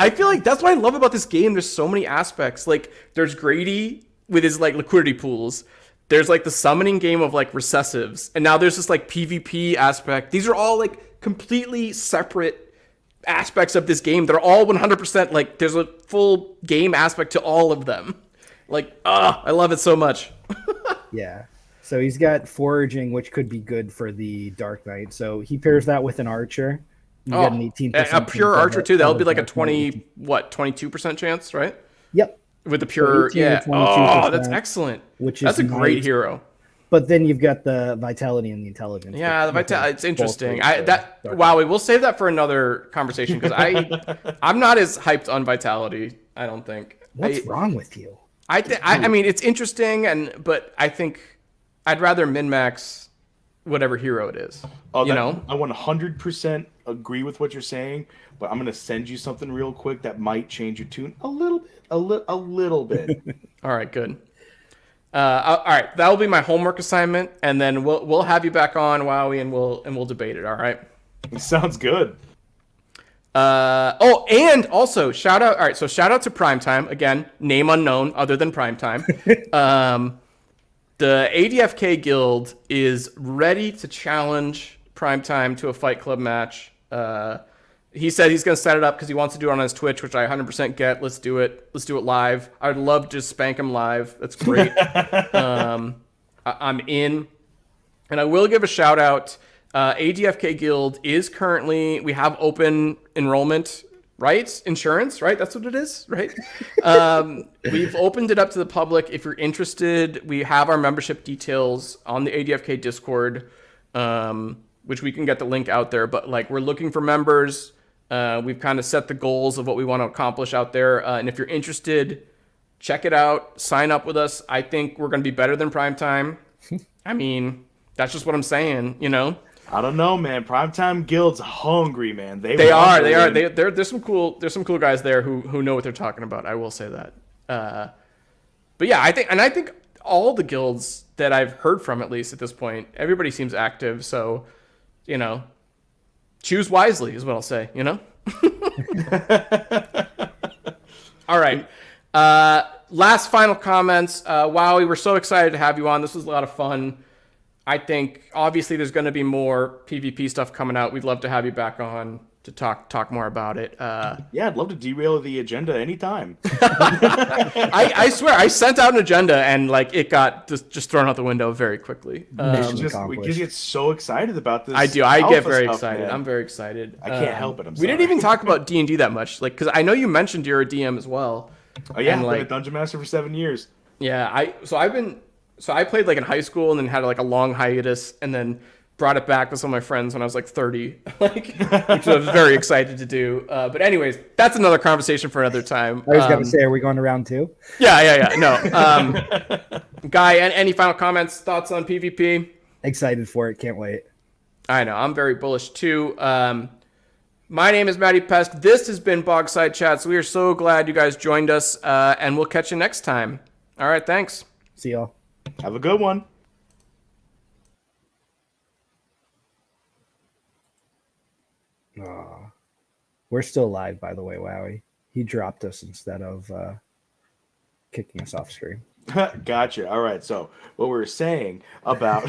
feel like that's what I love about this game. There's so many aspects. Like there's Grady with his like liquidity pools. There's like the summoning game of like recessives, and now there's this like PvP aspect. These are all like completely separate aspects of this game. They're all 100% like there's a full game aspect to all of them. Like, I love it so much. Yeah. So he's got foraging, which could be good for the Dark Knight. So he pairs that with an archer. You get an 18%. a pure chance archer of too. That would of be like a Dark Knight. 22% chance, right? Yep. With the pure, 18 or yeah. 22%, Oh, that's excellent. which is That's a great nice. hero. But then you've got the vitality and the intelligence. Yeah, the which vitality. It's both interesting. great for Dark Wowee, we'll save that for another conversation because I'm not as hyped on vitality. I don't think. What's wrong with you? I mean, it's interesting, but I think I'd rather min max whatever hero it is. Oh, you know, I 100% agree with what you're saying, but I'm going to send you something real quick that might change your tune a little bit. A little bit. All right, good. All right, that will be my homework assignment, and then we'll have you back on Wowee, and we'll debate it. All right. Sounds good. And also shout out. All right, so shout out to Primetime again. Name unknown, other than Primetime. The ADFK Guild is ready to challenge Primetime to a Fight Club match. He said he's going to set it up because he wants to do it on his Twitch, which I 100% get. Let's do it. Let's do it live. I'd love to just spank him live. That's great. I'm in. And I will give a shout out. ADFK Guild is currently, we have open enrollment, right? Insurance, right? That's what it is, right? We've opened it up to the public. If you're interested, we have our membership details on the ADFK Discord, which we can get the link out there. But like, we're looking for members. We've kind of set the goals of what we want to accomplish out there. And if you're interested, check it out. Sign up with us. I think we're going to be better than Primetime. I mean, that's just what I'm saying, you know? I don't know, man. Primetime Guild's hungry, man. They are. There's some cool guys there who know what they're talking about. I will say that. But yeah, I think all the guilds that I've heard from, at least at this point, everybody seems active. So, you know, choose wisely is what I'll say. You know. All right. Last final comments. Wowee, we're so excited to have you on. This was a lot of fun. I think obviously there's going to be more PvP stuff coming out. We'd love to have you back on to talk more about it. Yeah, I'd love to derail the agenda anytime. I swear I sent out an agenda and like it got just thrown out the window very quickly. We get so excited about this. I do. I get alpha very stuff, excited. man. I'm very excited. I can't help it. I'm We didn't sorry. even talk about D&D that much, like because I know you mentioned you're a DM as well. Oh yeah, and, I've like, been a dungeon master for 7 years. Yeah, I played like in high school and then had like a long hiatus and then brought it back with some of my friends when I was like 30, which I was very excited to do. But anyways, that's another conversation for another time. I was going to say, are we going to round 2? Yeah. No. Guy, any final comments, thoughts on PvP? Excited for it. Can't wait. I know. I'm very bullish too. My name is Matty Pest. This has been Bogside Chats. We are so glad you guys joined us, and we'll catch you next time. All right. Thanks. See y'all. Have a good one. We're still live, by the way, Wowee. He dropped us instead of kicking us off stream. Gotcha. All right. So what we were saying about